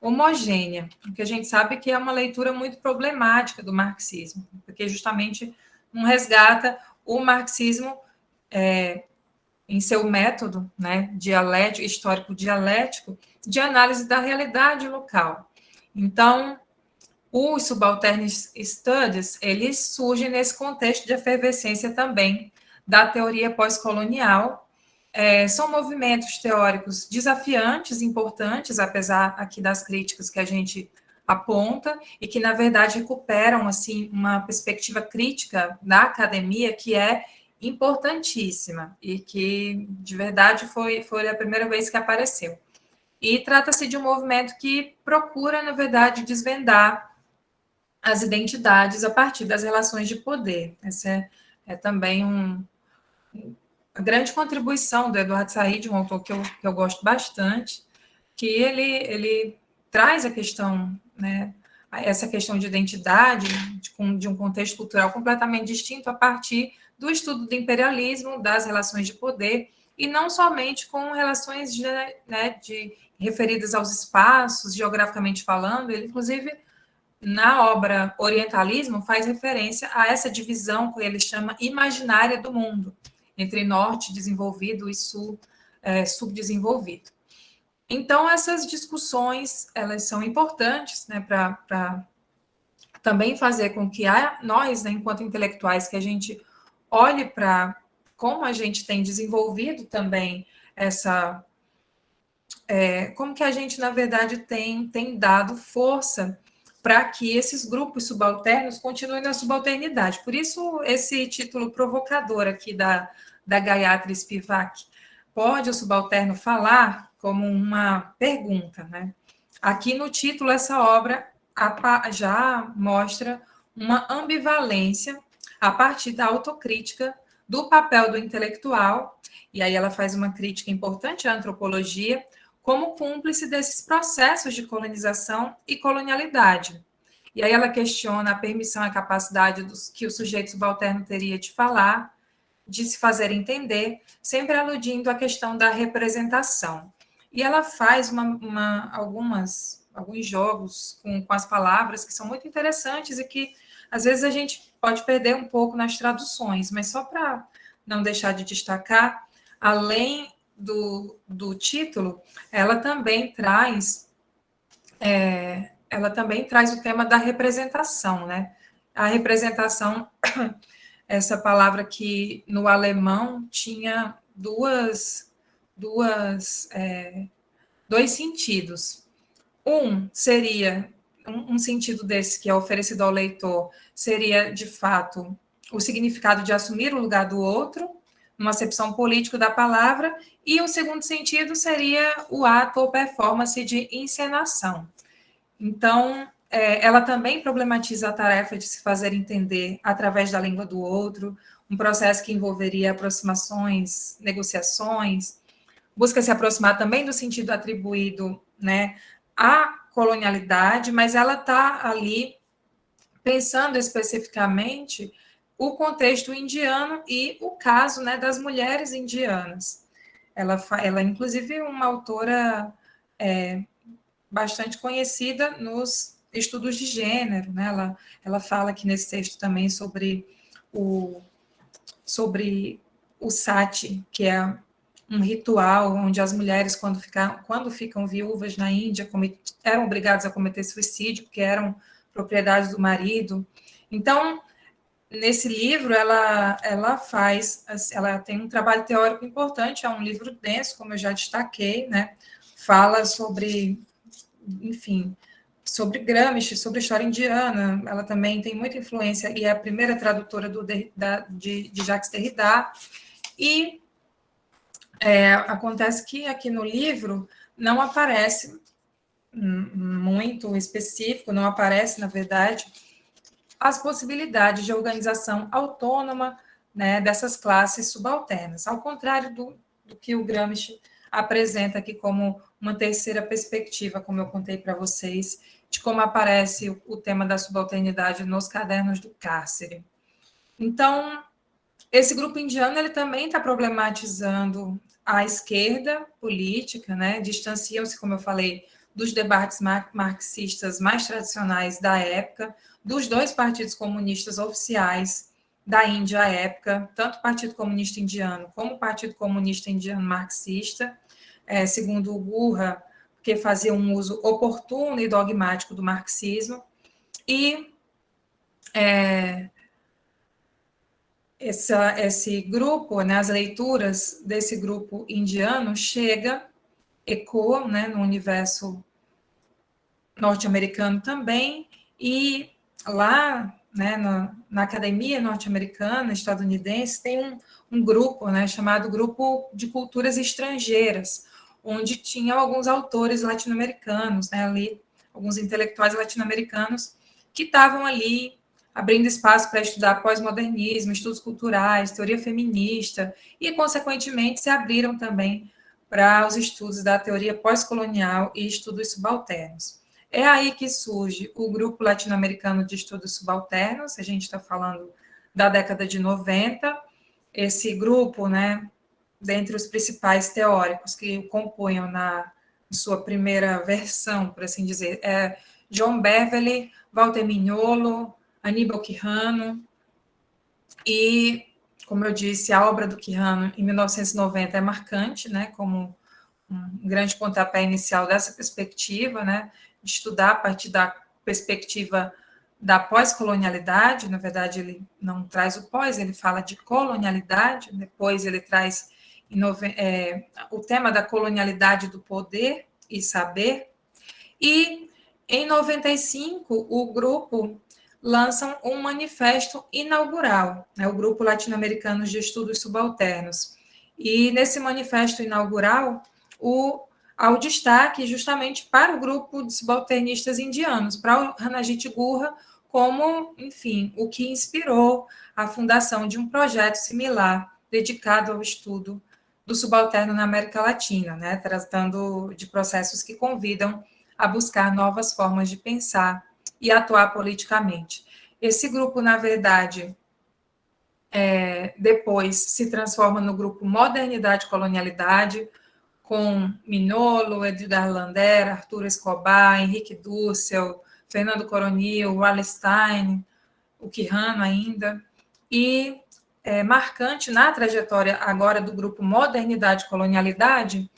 homogênea, porque a gente sabe que é uma leitura muito problemática do marxismo, porque justamente não resgata o marxismo em seu método, né, dialético, histórico dialético, de análise da realidade local. Então, Os subaltern studies, eles surgem nesse contexto de efervescência também da teoria pós-colonial. São movimentos teóricos desafiantes, importantes, apesar aqui das críticas que a gente aponta, e que, na verdade, recuperam assim, uma perspectiva crítica da academia que é importantíssima e que, de verdade, foi a primeira vez que apareceu. E trata-se de um movimento que procura, na verdade, desvendar as identidades a partir das relações de poder. Essa é também a grande contribuição do Eduardo Said, um autor que eu gosto bastante, que ele traz a questão, né, essa questão de identidade, de um contexto cultural completamente distinto a partir do estudo do imperialismo, das relações de poder, e não somente com relações referidas aos espaços, geograficamente falando. Ele, inclusive, na obra Orientalismo, faz referência a essa divisão que ele chama imaginária do mundo, entre norte desenvolvido e sul subdesenvolvido. Então, essas discussões, elas são importantes, né, para também fazer com que nós, né, enquanto intelectuais, que a gente olhe para como a gente tem desenvolvido também como que a gente, na verdade, tem dado força para que esses grupos subalternos continuem na subalternidade. Por isso, esse título provocador aqui da Gayatri Spivak, pode o subalterno falar, como uma pergunta, né? Aqui no título, essa obra já mostra uma ambivalência a partir da autocrítica do papel do intelectual, e aí ela faz uma crítica importante à antropologia, como cúmplice desses processos de colonização e colonialidade. E aí ela questiona a permissão e a capacidade que o sujeito subalterno teria de falar, de se fazer entender, sempre aludindo à questão da representação. E ela faz alguns jogos com as palavras que são muito interessantes e que, às vezes, a gente pode perder um pouco nas traduções, mas só para não deixar de destacar, além do título, ela também traz o tema da representação, né? A representação, essa palavra que no alemão tinha dois sentidos. Seria um sentido desse que é oferecido ao leitor, seria, de fato, o significado de assumir o lugar do outro, uma acepção política da palavra, e o segundo sentido seria o ato ou performance de encenação. Então, ela também problematiza a tarefa de se fazer entender através da língua do outro, um processo que envolveria aproximações, negociações, busca se aproximar também do sentido atribuído, né, à colonialidade, mas ela está ali pensando especificamente o contexto indiano e o caso, né, das mulheres indianas. Ela inclusive, uma autora bastante conhecida nos estudos de gênero, né? Ela fala aqui nesse texto também sobre o sati, que é um ritual onde as mulheres, quando ficam viúvas na Índia, eram obrigadas a cometer suicídio, porque eram propriedade do marido. Então, nesse livro, ela tem um trabalho teórico importante, é um livro denso, como eu já destaquei, né? Fala sobre, enfim, sobre Gramsci, sobre a história indiana. Ela também tem muita influência e é a primeira tradutora de Jacques Derrida. E acontece que aqui no livro não aparece muito específico, não aparece, na verdade, as possibilidades de organização autônoma, né, dessas classes subalternas, ao contrário do que o Gramsci apresenta aqui como uma terceira perspectiva, como eu contei para vocês, de como aparece o tema da subalternidade nos cadernos do cárcere. Então, esse grupo indiano ele também está problematizando a esquerda política, né? Distanciam-se, como eu falei, dos debates marxistas mais tradicionais da época, dos dois partidos comunistas oficiais da Índia à época, tanto o Partido Comunista Indiano como o Partido Comunista Indiano Marxista, segundo o Gurra, que fazia um uso oportuno e dogmático do marxismo. E esse grupo, né, as leituras desse grupo indiano ecoam, né, no universo norte-americano também, e lá, né, na academia norte-americana, estadunidense, tem um grupo, né, chamado Grupo de Culturas Estrangeiras, onde tinham alguns autores latino-americanos, né, ali, alguns intelectuais latino-americanos que estavam ali abrindo espaço para estudar pós-modernismo, estudos culturais, teoria feminista, e, consequentemente, se abriram também para os estudos da teoria pós-colonial e estudos subalternos. É aí que surge o Grupo Latino-Americano de Estudos Subalternos, a gente está falando da década de 90. Esse grupo, né, dentre os principais teóricos que o compunham na sua primeira versão, por assim dizer, é John Beverly, Walter Mignolo, Aníbal Quijano, e, como eu disse, a obra do Quijano, em 1990, é marcante, né, como um grande pontapé inicial dessa perspectiva, né, de estudar a partir da perspectiva da pós-colonialidade. Na verdade, ele não traz o pós, ele fala de colonialidade, depois ele traz o tema da colonialidade do poder e saber, e em 95 o grupo lança um manifesto inaugural, né, o Grupo Latino-Americano de Estudos Subalternos, e nesse manifesto inaugural há o destaque justamente para o grupo de subalternistas indianos, para o Ranajit Gurra, como, enfim, o que inspirou a fundação de um projeto similar dedicado ao estudo do subalterno na América Latina, né, tratando de processos que convidam a buscar novas formas de pensar e atuar politicamente. Esse grupo, na verdade, depois se transforma no grupo Modernidade e Colonialidade, com Mignolo, Edgar Lander, Arturo Escobar, Henrique Dussel, Fernando Coronil, Wallenstein, o Quijano ainda, e marcante na trajetória agora do grupo Modernidade e Colonialidade,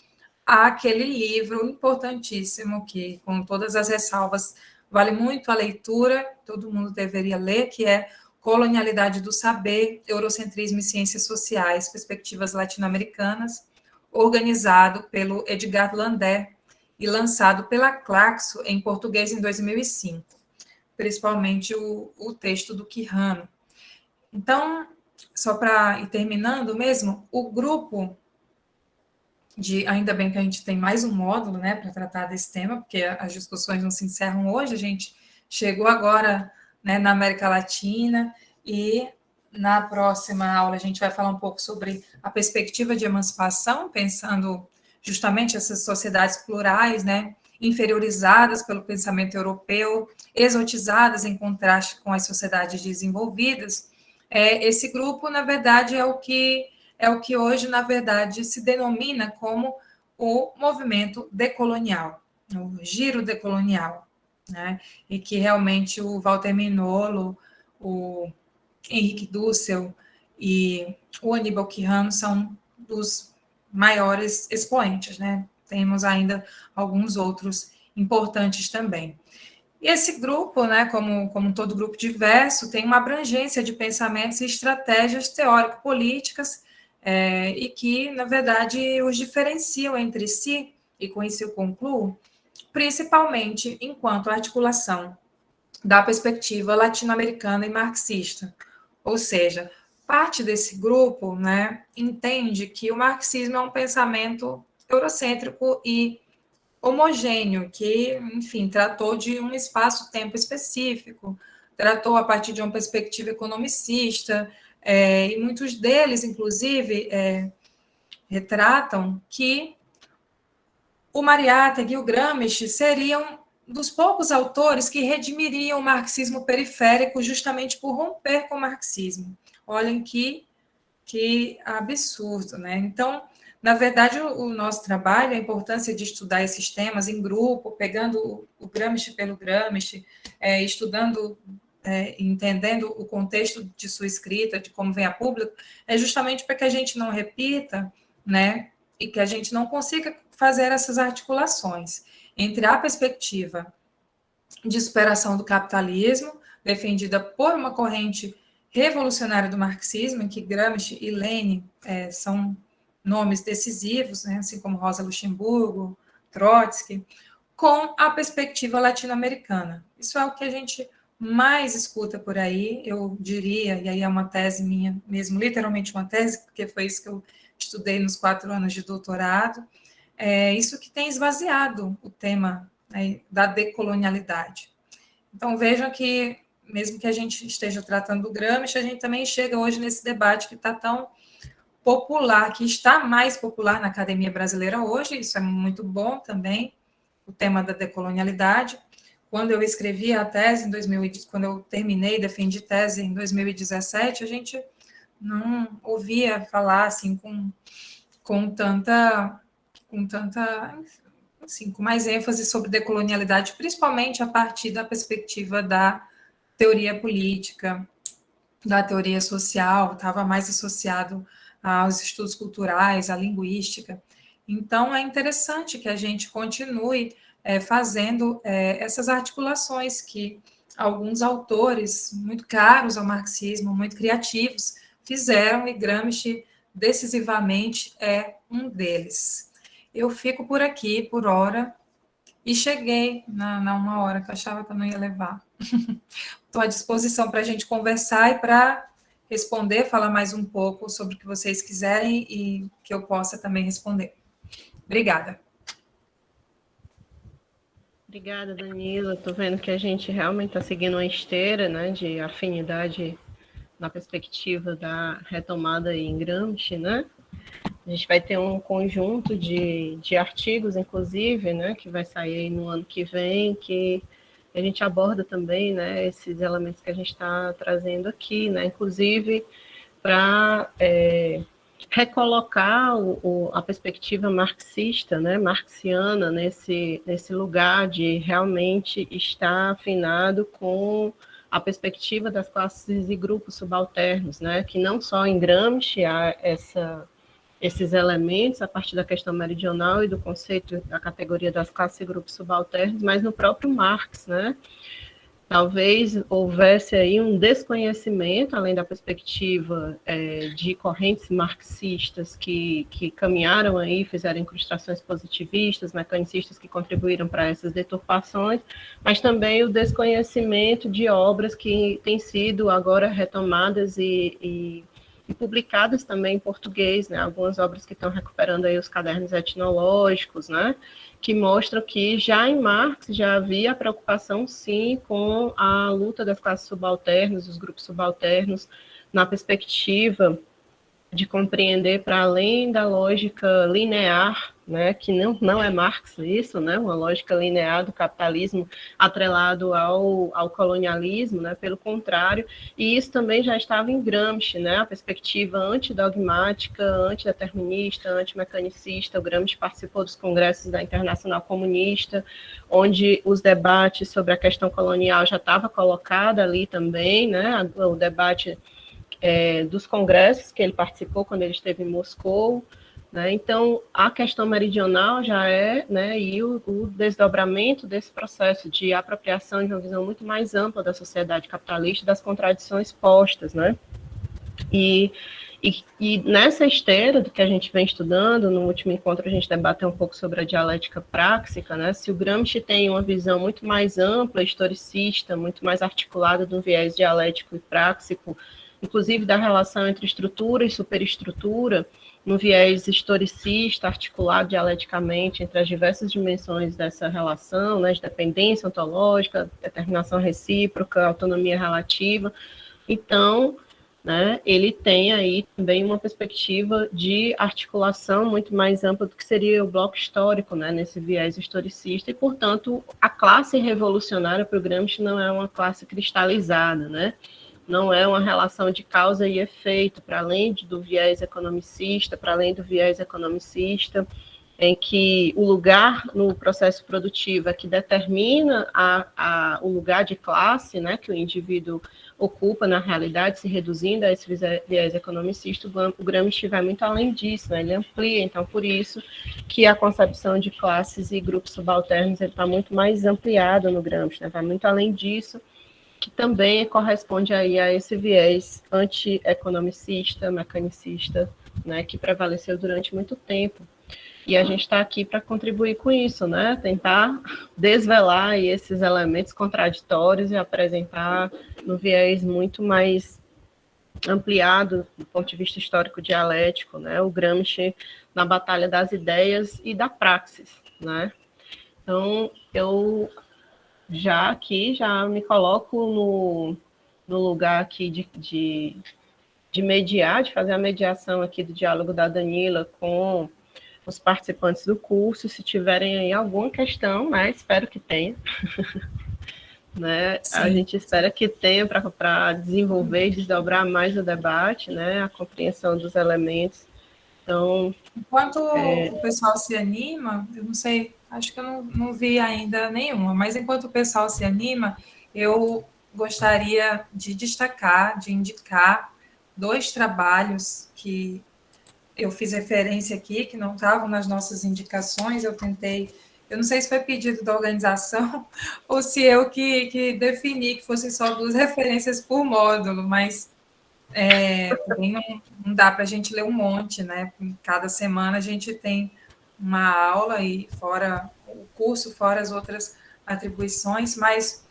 há aquele livro importantíssimo que, com todas as ressalvas, vale muito a leitura, todo mundo deveria ler, que é Colonialidade do Saber, Eurocentrismo e Ciências Sociais, Perspectivas Latino-Americanas, organizado pelo Edgar Lander e lançado pela Claxo em português em 2005, principalmente o texto do Quijano. Então, só para ir terminando mesmo, o grupo ainda bem que a gente tem mais um módulo, né, para tratar desse tema, porque as discussões não se encerram hoje, a gente chegou agora, né, na América Latina, e na próxima aula a gente vai falar um pouco sobre a perspectiva de emancipação, pensando justamente essas sociedades plurais, né, inferiorizadas pelo pensamento europeu, exotizadas em contraste com as sociedades desenvolvidas. Esse grupo, na verdade, é o que hoje, na verdade, se denomina como o movimento decolonial, o giro decolonial, né? E que realmente o Walter Mignolo, o Henrique Dussel e o Aníbal Quijano são dos maiores expoentes, né? Temos ainda alguns outros importantes também. E esse grupo, né, como todo grupo diverso, tem uma abrangência de pensamentos e estratégias teórico-políticas e que, na verdade, os diferenciam entre si, e com isso eu concluo, principalmente enquanto articulação da perspectiva latino-americana e marxista. Ou seja, parte desse grupo, né, entende que o marxismo é um pensamento eurocêntrico e homogêneo, que, enfim, tratou de um espaço-tempo específico, tratou a partir de uma perspectiva economicista, e muitos deles, inclusive, retratam que o Mariátegui e o Gramsci seriam dos poucos autores que redimiriam o marxismo periférico justamente por romper com o marxismo. Olhem que absurdo, né? Então, na verdade, o nosso trabalho, a importância de estudar esses temas em grupo, pegando o Gramsci pelo Gramsci, estudando, entendendo o contexto de sua escrita, de como vem a público, é justamente para que a gente não repita, né, e que a gente não consiga fazer essas articulações entre a perspectiva de superação do capitalismo, defendida por uma corrente revolucionária do marxismo, em que Gramsci e Lenin são nomes decisivos, né, assim como Rosa Luxemburgo, Trotsky, com a perspectiva latino-americana. Isso é o que a gente mais escuta por aí, eu diria, e aí é uma tese minha mesmo, literalmente uma tese, porque foi isso que eu estudei nos 4 anos de doutorado, isso que tem esvaziado o tema, né, da decolonialidade. Então, vejam que, mesmo que a gente esteja tratando do Gramsci, a gente também chega hoje nesse debate que está tão popular, que está mais popular na academia brasileira hoje, isso é muito bom também, o tema da decolonialidade. Quando eu escrevi a tese, quando eu terminei, defendi tese em 2017, a gente não ouvia falar assim com tanta assim, com mais ênfase sobre decolonialidade, principalmente a partir da perspectiva da teoria política, da teoria social, estava mais associado aos estudos culturais, à linguística. Então, é interessante que a gente continue fazendo essas articulações que alguns autores muito caros ao marxismo, muito criativos, fizeram, e Gramsci decisivamente é um deles. Eu fico por aqui, por hora, e cheguei na 1 hora, que eu achava que eu não ia levar. Estou à disposição para a gente conversar e para responder, falar mais um pouco sobre o que vocês quiserem e que eu possa também responder. Obrigada. Obrigada, Danila. Estou vendo que a gente realmente está seguindo uma esteira, né, de afinidade na perspectiva da retomada em Gramsci, né? A gente vai ter um conjunto de artigos, inclusive, né, que vai sair no ano que vem, que a gente aborda também, né, esses elementos que a gente está trazendo aqui, né, inclusive para recolocar a perspectiva marxista, né, marxiana, nesse lugar de realmente estar afinado com a perspectiva das classes e grupos subalternos, né, que não só em Gramsci há esses elementos a partir da questão meridional e do conceito da categoria das classes e grupos subalternos, mas no próprio Marx, né? Talvez houvesse aí um desconhecimento, além da perspectiva de correntes marxistas que caminharam aí, fizeram incrustações positivistas, mecanicistas que contribuíram para essas deturpações, mas também o desconhecimento de obras que têm sido agora retomadas e publicadas também em português, né? Algumas obras que estão recuperando aí os cadernos etnológicos, né? Que mostram que já em Marx já havia a preocupação, sim, com a luta das classes subalternas, dos grupos subalternos, na perspectiva de compreender para além da lógica linear, né, que não é Marx isso, né, uma lógica linear do capitalismo atrelado ao colonialismo, né, pelo contrário, e isso também já estava em Gramsci, né, a perspectiva antidogmática, antideterminista, antimecanicista. O Gramsci participou dos congressos da Internacional Comunista, onde os debates sobre a questão colonial já estava colocado ali também, né, o debate dos congressos que ele participou quando ele esteve em Moscou, né? Então, a questão meridional já né, e o desdobramento desse processo de apropriação de uma visão muito mais ampla da sociedade capitalista, das contradições postas, né? E nessa esteira do que a gente vem estudando, no último encontro a gente debateu um pouco sobre a dialética práxica, né? Se o Gramsci tem uma visão muito mais ampla, historicista, muito mais articulada do viés dialético e práxico, inclusive da relação entre estrutura e superestrutura, no viés historicista, articulado dialeticamente entre as diversas dimensões dessa relação, né, de dependência ontológica, determinação recíproca, autonomia relativa. Então, né, ele tem aí também uma perspectiva de articulação muito mais ampla do que seria o bloco histórico, né, nesse viés historicista, e, portanto, a classe revolucionária para o Gramsci não é uma classe cristalizada, né? Não é uma relação de causa e efeito, para além do viés economicista, em que o lugar no processo produtivo é que determina o lugar de classe, né, que o indivíduo ocupa na realidade, se reduzindo a esse viés economicista, o Gramsci vai muito além disso, né, ele amplia, então por isso que a concepção de classes e grupos subalternos está muito mais ampliada no Gramsci, né, vai muito além disso, que também corresponde aí a esse viés anti-economicista, mecanicista, né, que prevaleceu durante muito tempo. E a gente está aqui para contribuir com isso, né? Tentar desvelar aí esses elementos contraditórios e apresentar no viés muito mais ampliado do ponto de vista histórico dialético, né? O Gramsci na batalha das ideias e da praxis, né? Então, eu já me coloco no lugar aqui de mediar, de fazer a mediação aqui do diálogo da Danila com os participantes do curso, se tiverem aí alguma questão, né, espero que tenha, né, a gente espera que tenha para desenvolver e desdobrar mais o debate, né, a compreensão dos elementos. Então, enquanto o pessoal se anima, eu não sei, acho que eu não vi ainda nenhuma, mas enquanto o pessoal se anima, eu gostaria de destacar, de indicar 2 trabalhos que eu fiz referência aqui, que não estavam nas nossas indicações, eu não sei se foi pedido da organização ou se eu que defini que fossem só 2 referências por módulo, mas também não dá para a gente ler um monte, né? Cada semana a gente tem uma aula e fora o curso, fora as outras atribuições, mas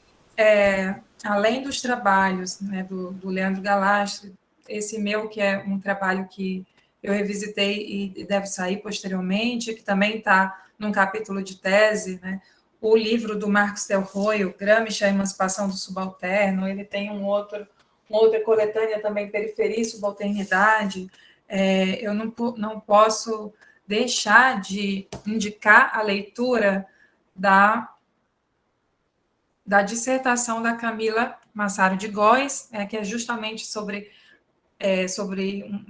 além dos trabalhos, né, do Leandro Galastri, esse meu que é um trabalho que eu revisitei e deve sair posteriormente, que também está num capítulo de tese, né? O livro do Marcos Del Roio, Gramsci, a Emancipação do Subalterno, ele tem uma outra coletânea também, Periferia e Subalternidade. Eu não posso deixar de indicar a leitura da dissertação da Camila Massaro de Góes, que é justamente sobre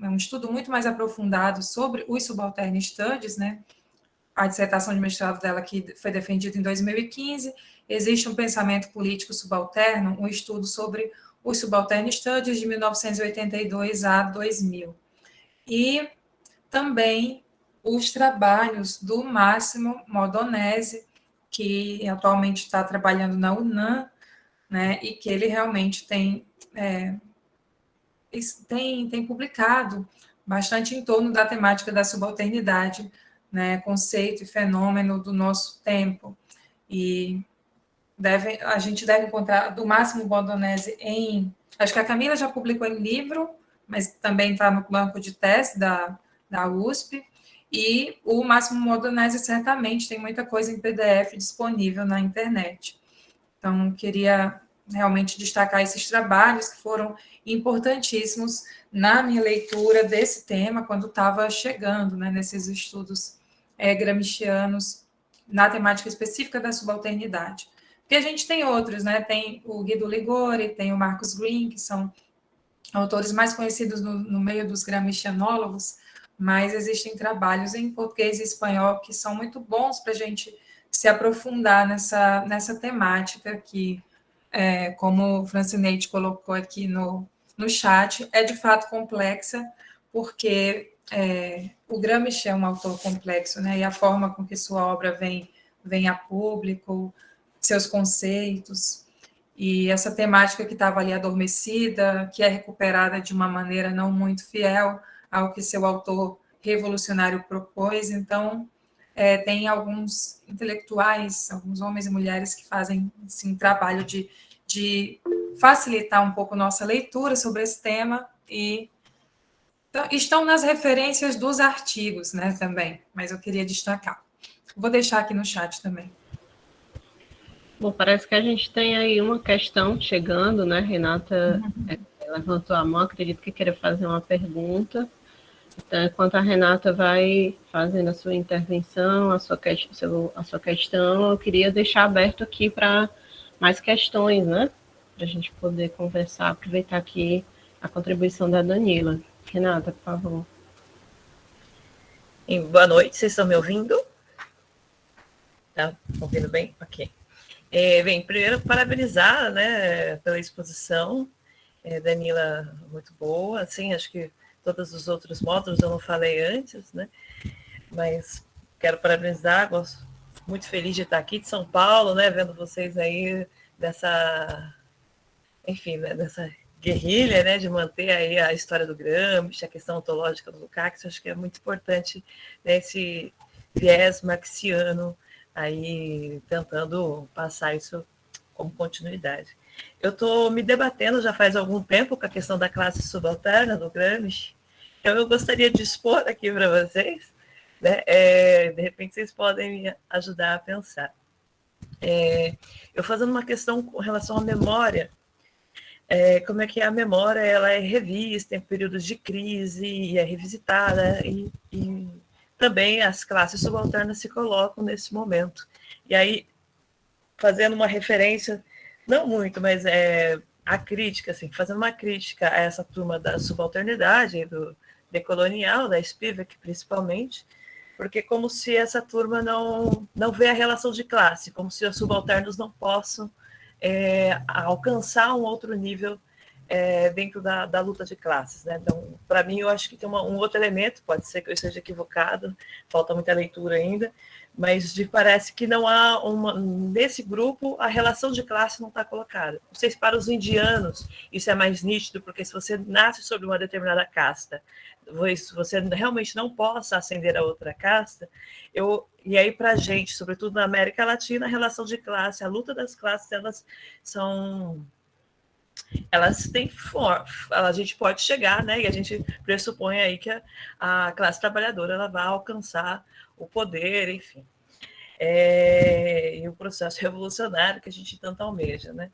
um estudo muito mais aprofundado sobre os subaltern studies, né? A dissertação de mestrado dela que foi defendida em 2015, existe um pensamento político subalterno, um estudo sobre os subaltern studies de 1982 a 2000. E também os trabalhos do Máximo Modonese, que atualmente está trabalhando na UNAM, né, e que ele realmente tem publicado bastante em torno da temática da subalternidade, né, conceito e fenômeno do nosso tempo. E a gente deve encontrar do Máximo Bordonese acho que a Camila já publicou em livro, mas também está no banco de tese da USP, e o Máximo Bordonese certamente tem muita coisa em PDF disponível na internet. Então, queria realmente destacar esses trabalhos que foram importantíssimos na minha leitura desse tema, quando estava chegando, né, nesses estudos gramscianos na temática específica da subalternidade. Porque a gente tem outros, né? Tem o Guido Ligori, tem o Marcus Green, que são autores mais conhecidos no meio dos gramscianólogos, mas existem trabalhos em português e espanhol que são muito bons para a gente se aprofundar nessa temática aqui, como o Francineide colocou aqui no chat, é de fato complexa, porque o Gramsci é um autor complexo, né? E a forma com que sua obra vem a público, seus conceitos, e essa temática que estava ali adormecida, que é recuperada de uma maneira não muito fiel ao que seu autor revolucionário propôs. Então, tem alguns intelectuais, alguns homens e mulheres que fazem assim, trabalho de facilitar um pouco nossa leitura sobre esse tema e estão nas referências dos artigos, né, também, mas eu queria destacar. Vou deixar aqui no chat também. Bom, parece que a gente tem aí uma questão chegando, né? Renata levantou a mão, acredito que queira fazer uma pergunta. Então, enquanto a Renata vai fazendo a sua intervenção, a sua questão, eu queria deixar aberto aqui para mais questões, né? Para a gente poder conversar, aproveitar aqui a contribuição da Danila. Renata, por favor. Boa noite, vocês estão me ouvindo? Tá ouvindo bem? Ok. Bem, primeiro, parabenizar, né, pela exposição. Danila, muito boa. Assim, acho que todos os outros módulos eu não falei antes, né? Mas quero parabenizar, gosto muito feliz de estar aqui de São Paulo, né? Vendo vocês aí dessa, enfim, né, dessa guerrilha, né? De manter aí a história do Gramsci, a questão ontológica do Lukács. Acho que é muito importante, né, esse viés marxiano aí tentando passar isso como continuidade. Eu estou me debatendo já faz algum tempo com a questão da classe subalterna do Gramsci, então eu gostaria de expor aqui para vocês, né? De repente vocês podem me ajudar a pensar. Eu fazendo uma questão com relação à memória, como é que a memória ela é revista em períodos de crise e é revisitada, e também as classes subalternas se colocam nesse momento. E aí, fazendo uma referência, não muito, mas a crítica, assim, fazendo uma crítica a essa turma da subalternidade, do decolonial, da Spivak principalmente, porque como se essa turma não vê a relação de classe, como se os subalternos não possam alcançar um outro nível dentro da luta de classes, né? Então, para mim, eu acho que tem um outro elemento, pode ser que eu esteja equivocado, falta muita leitura ainda, mas parece que não há nesse grupo a relação de classe não está colocada. Não sei se para os indianos isso é mais nítido, porque se você nasce sobre uma determinada casta, você realmente não possa ascender a outra casta, e aí para a gente, sobretudo na América Latina, a relação de classe, a luta das classes, elas têm forma, a gente pode chegar, né? E a gente pressupõe aí que a classe trabalhadora ela vai alcançar o poder, enfim, e o processo revolucionário que a gente tanto almeja, né?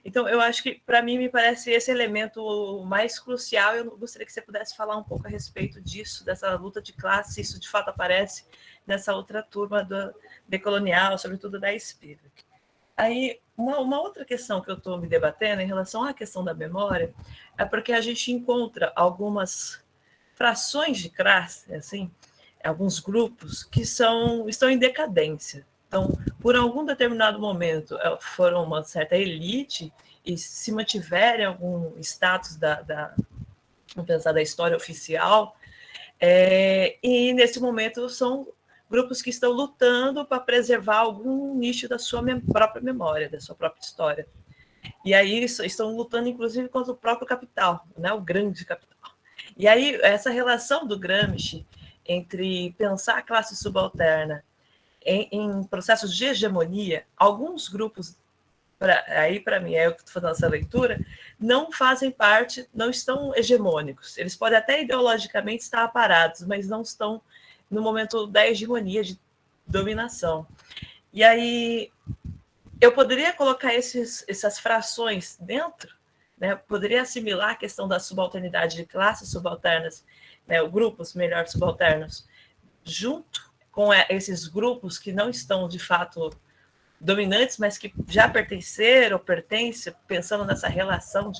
Então, eu acho que, para mim, me parece esse elemento mais crucial. Eu gostaria que você pudesse falar um pouco a respeito disso, dessa luta de classe, isso de fato aparece nessa outra turma do decolonial, sobretudo da Spivak. Aí, uma outra questão que eu estou me debatendo em relação à questão da memória é porque a gente encontra algumas frações de classe, assim, alguns grupos que estão em decadência. Então, por algum determinado momento, foram uma certa elite e se mantiverem algum status vamos pensar, da história oficial, e nesse momento são grupos que estão lutando para preservar algum nicho da sua própria memória, da sua própria história. E aí estão lutando, inclusive, contra o próprio capital, né? O grande capital. E aí essa relação do Gramsci entre pensar a classe subalterna em processos de hegemonia, alguns grupos, aí para mim, eu que estou fazendo essa leitura, não fazem parte, não estão hegemônicos. Eles podem até ideologicamente estar aparados, mas não estão no momento da hegemonia, de dominação. E aí eu poderia colocar essas frações dentro, né? Poderia assimilar a questão da subalternidade de classes subalternas, né? Grupos melhor subalternos, junto com esses grupos que não estão de fato dominantes, mas que já pertenceram ou pertencem, pensando nessa relação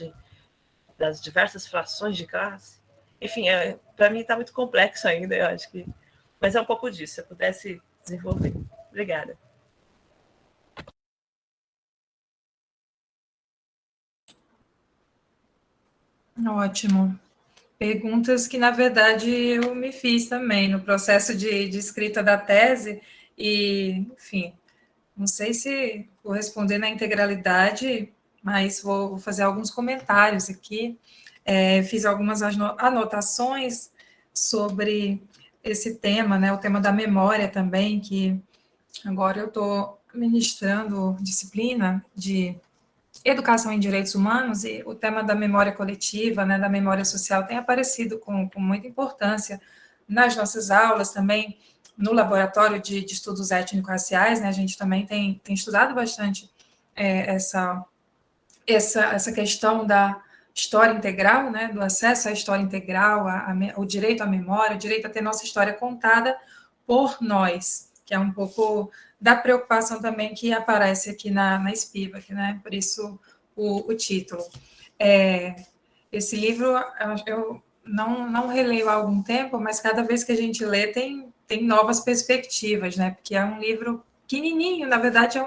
das diversas frações de classe. Enfim, para mim está muito complexo ainda, eu acho que, mas é um pouco disso, se eu pudesse desenvolver. Obrigada. Ótimo. Perguntas que, na verdade, eu me fiz também no processo de escrita da tese e, enfim, não sei se vou responder na integralidade, mas vou fazer alguns comentários aqui. Fiz algumas anotações sobre esse tema, né, o tema da memória também, que agora eu estou ministrando disciplina de Educação em Direitos Humanos, e o tema da memória coletiva, né, da memória social, tem aparecido com muita importância nas nossas aulas também, no laboratório de estudos étnico-raciais, né, a gente também tem estudado bastante essa questão da história integral, né, do acesso à história integral, o direito à memória, o direito a ter nossa história contada por nós, que é um pouco da preocupação também que aparece aqui na Spivak, né? Por isso o título. Esse livro eu não releio há algum tempo, mas cada vez que a gente lê tem novas perspectivas, né? Porque é um livro pequenininho, na verdade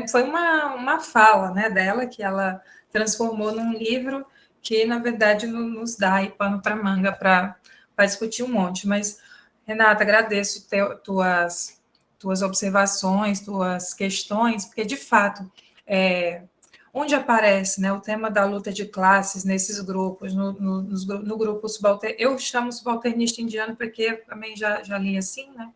foi uma fala, né, dela, que ela transformou num livro que, na verdade, nos dá aí pano para manga para discutir um monte. Mas, Renata, agradeço tuas observações, tuas questões, porque, de fato, onde aparece, né, o tema da luta de classes nesses grupos, no grupo subalternista, eu chamo subalternista indiano porque também já li assim, né?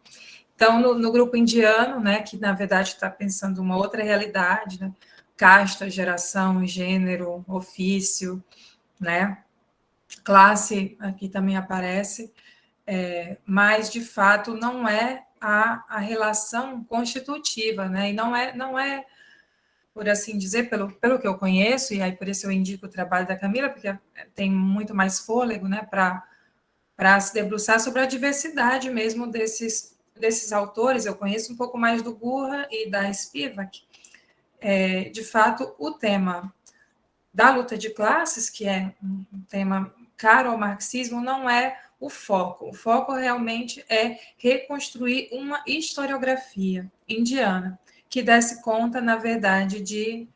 Então, no grupo indiano, né, que na verdade está pensando uma outra realidade, né, casta, geração, gênero, ofício, né, classe aqui também aparece, mas de fato não é a relação constitutiva, né, e não é por assim dizer, pelo que eu conheço, e aí por isso eu indico o trabalho da Camila, porque tem muito mais fôlego, né, para se debruçar sobre a diversidade mesmo desses autores. Eu conheço um pouco mais do Gurra e da Spivak. De fato, o tema da luta de classes, que é um tema caro ao marxismo, não é o foco. O foco realmente é reconstruir uma historiografia indiana, que desse conta, na verdade, de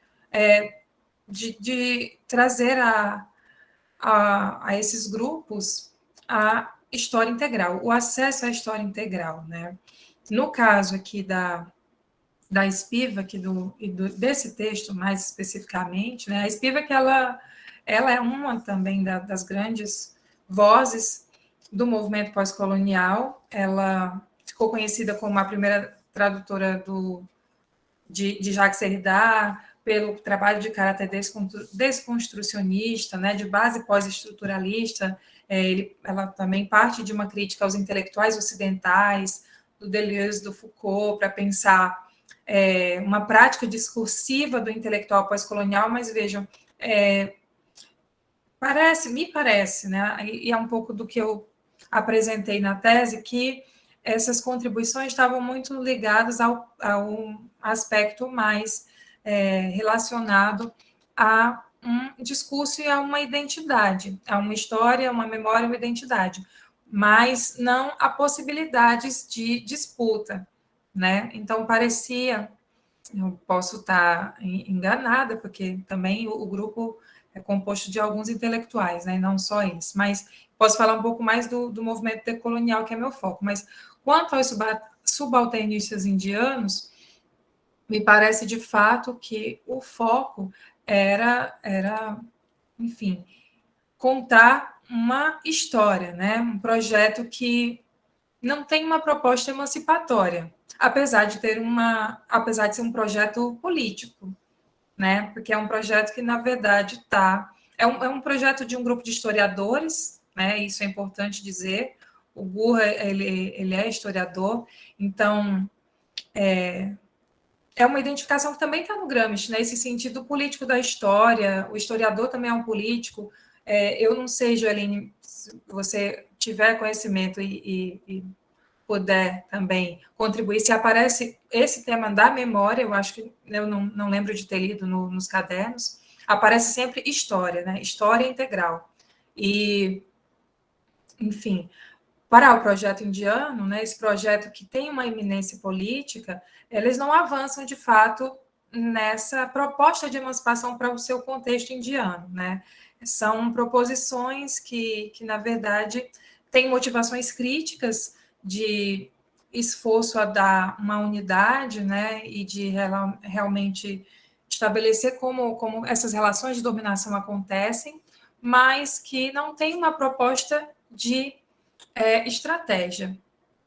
trazer a esses grupos a história integral, o acesso à história integral, né? No caso aqui da Spivak desse texto, mais especificamente, né? A Spivak, ela é uma também das grandes vozes do movimento pós-colonial. Ela ficou conhecida como a primeira tradutora de Jacques Derrida, pelo trabalho de caráter desconstrucionista, né, de base pós-estruturalista. Ela também parte de uma crítica aos intelectuais ocidentais, do Deleuze, do Foucault, para pensar uma prática discursiva do intelectual pós-colonial, mas vejam, me parece, né, e é um pouco do que eu apresentei na tese, que essas contribuições estavam muito ligadas ao aspecto mais relacionado a um discurso e a uma identidade, a uma história, uma memória, uma identidade, mas não a possibilidades de disputa, né? Então, parecia, eu posso estar enganada, porque também o grupo é composto de alguns intelectuais, né? Não só eles, mas posso falar um pouco mais do movimento decolonial, que é meu foco, mas quanto aos subalternistas indianos, me parece de fato que o foco era enfim, contar uma história, né? Um projeto que não tem uma proposta emancipatória, apesar de ser um projeto político, né? Porque é um projeto que, na verdade, é um projeto de um grupo de historiadores, né? Isso é importante dizer. O Gurra, ele é historiador, então é uma identificação que também está no Gramsci, né? Esse sentido político da história. O historiador também é um político. Eu não sei, Joeline, se você tiver conhecimento e puder também contribuir, se aparece esse tema da memória, eu acho que eu não lembro de ter lido nos cadernos, aparece sempre história, né? História integral. E, enfim, para o projeto indiano, né, esse projeto que tem uma iminência política, eles não avançam, de fato, nessa proposta de emancipação para o seu contexto indiano, né? São proposições que na verdade, têm motivações críticas de esforço a dar uma unidade, né, e de realmente estabelecer como essas relações de dominação acontecem, mas que não tem uma proposta de estratégia,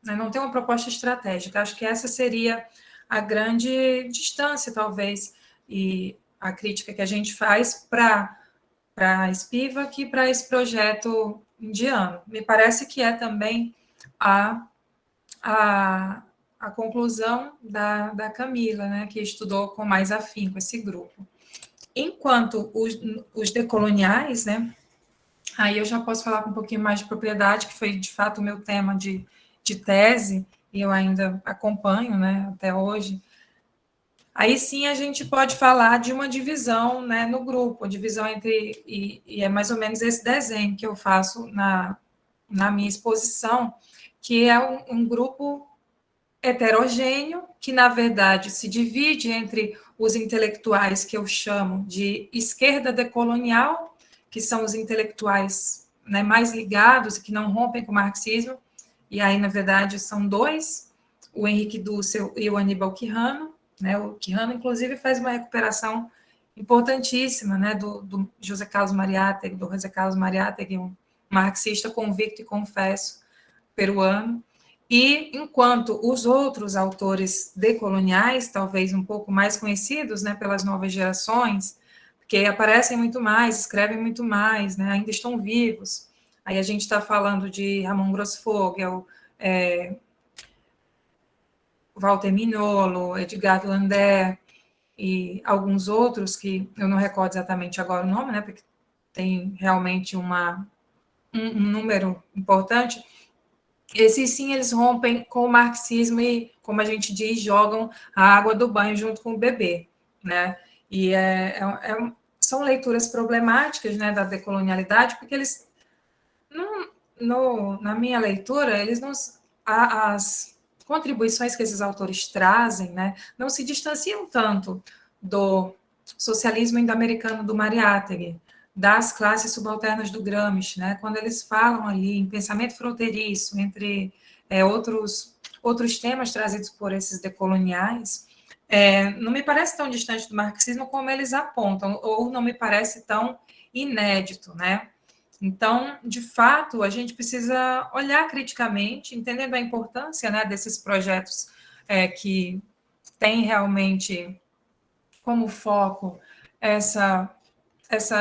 né? Não tem uma proposta estratégica. Acho que essa seria a grande distância, talvez, e a crítica que a gente faz para a Spivak e para esse projeto indiano. Me parece que é também a conclusão da Camila, né, que estudou com mais afinco esse grupo. Enquanto os decoloniais, né, aí eu já posso falar com um pouquinho mais de propriedade, que foi, de fato, o meu tema de tese, e eu ainda acompanho, né, até hoje. Aí sim a gente pode falar de uma divisão, né, no grupo, divisão entre, e é mais ou menos esse desenho que eu faço na minha exposição, que é um grupo heterogêneo, que, na verdade, se divide entre os intelectuais que eu chamo de esquerda decolonial, que são os intelectuais, né, mais ligados, que não rompem com o marxismo, e aí, na verdade, são dois, o Henrique Dussel e o Aníbal Quijano, né? O Quijano, inclusive, faz uma recuperação importantíssima, né, do José Carlos Mariátegui, um marxista convicto e confesso peruano. E enquanto os outros autores decoloniais, talvez um pouco mais conhecidos, né, pelas novas gerações, porque aparecem muito mais, escrevem muito mais, né, ainda estão vivos. Aí a gente está falando de Ramon Grossfogel, Walter Mignolo, Edgar Lander e alguns outros que eu não recordo exatamente agora o nome, né, porque tem realmente um número importante. Esses sim, eles rompem com o marxismo e, como a gente diz, jogam a água do banho junto com o bebê, né? E são leituras problemáticas, né, da decolonialidade, porque eles, na minha leitura, eles não, as contribuições que esses autores trazem, né, não se distanciam tanto do socialismo indo-americano do Mariátegui, das classes subalternas do Gramsci, né, quando eles falam ali em pensamento fronteiriço, entre outros temas trazidos por esses decoloniais, não me parece tão distante do marxismo como eles apontam, ou não me parece tão inédito, né? Então, de fato, a gente precisa olhar criticamente, entendendo a importância, né, desses projetos que têm realmente como foco essa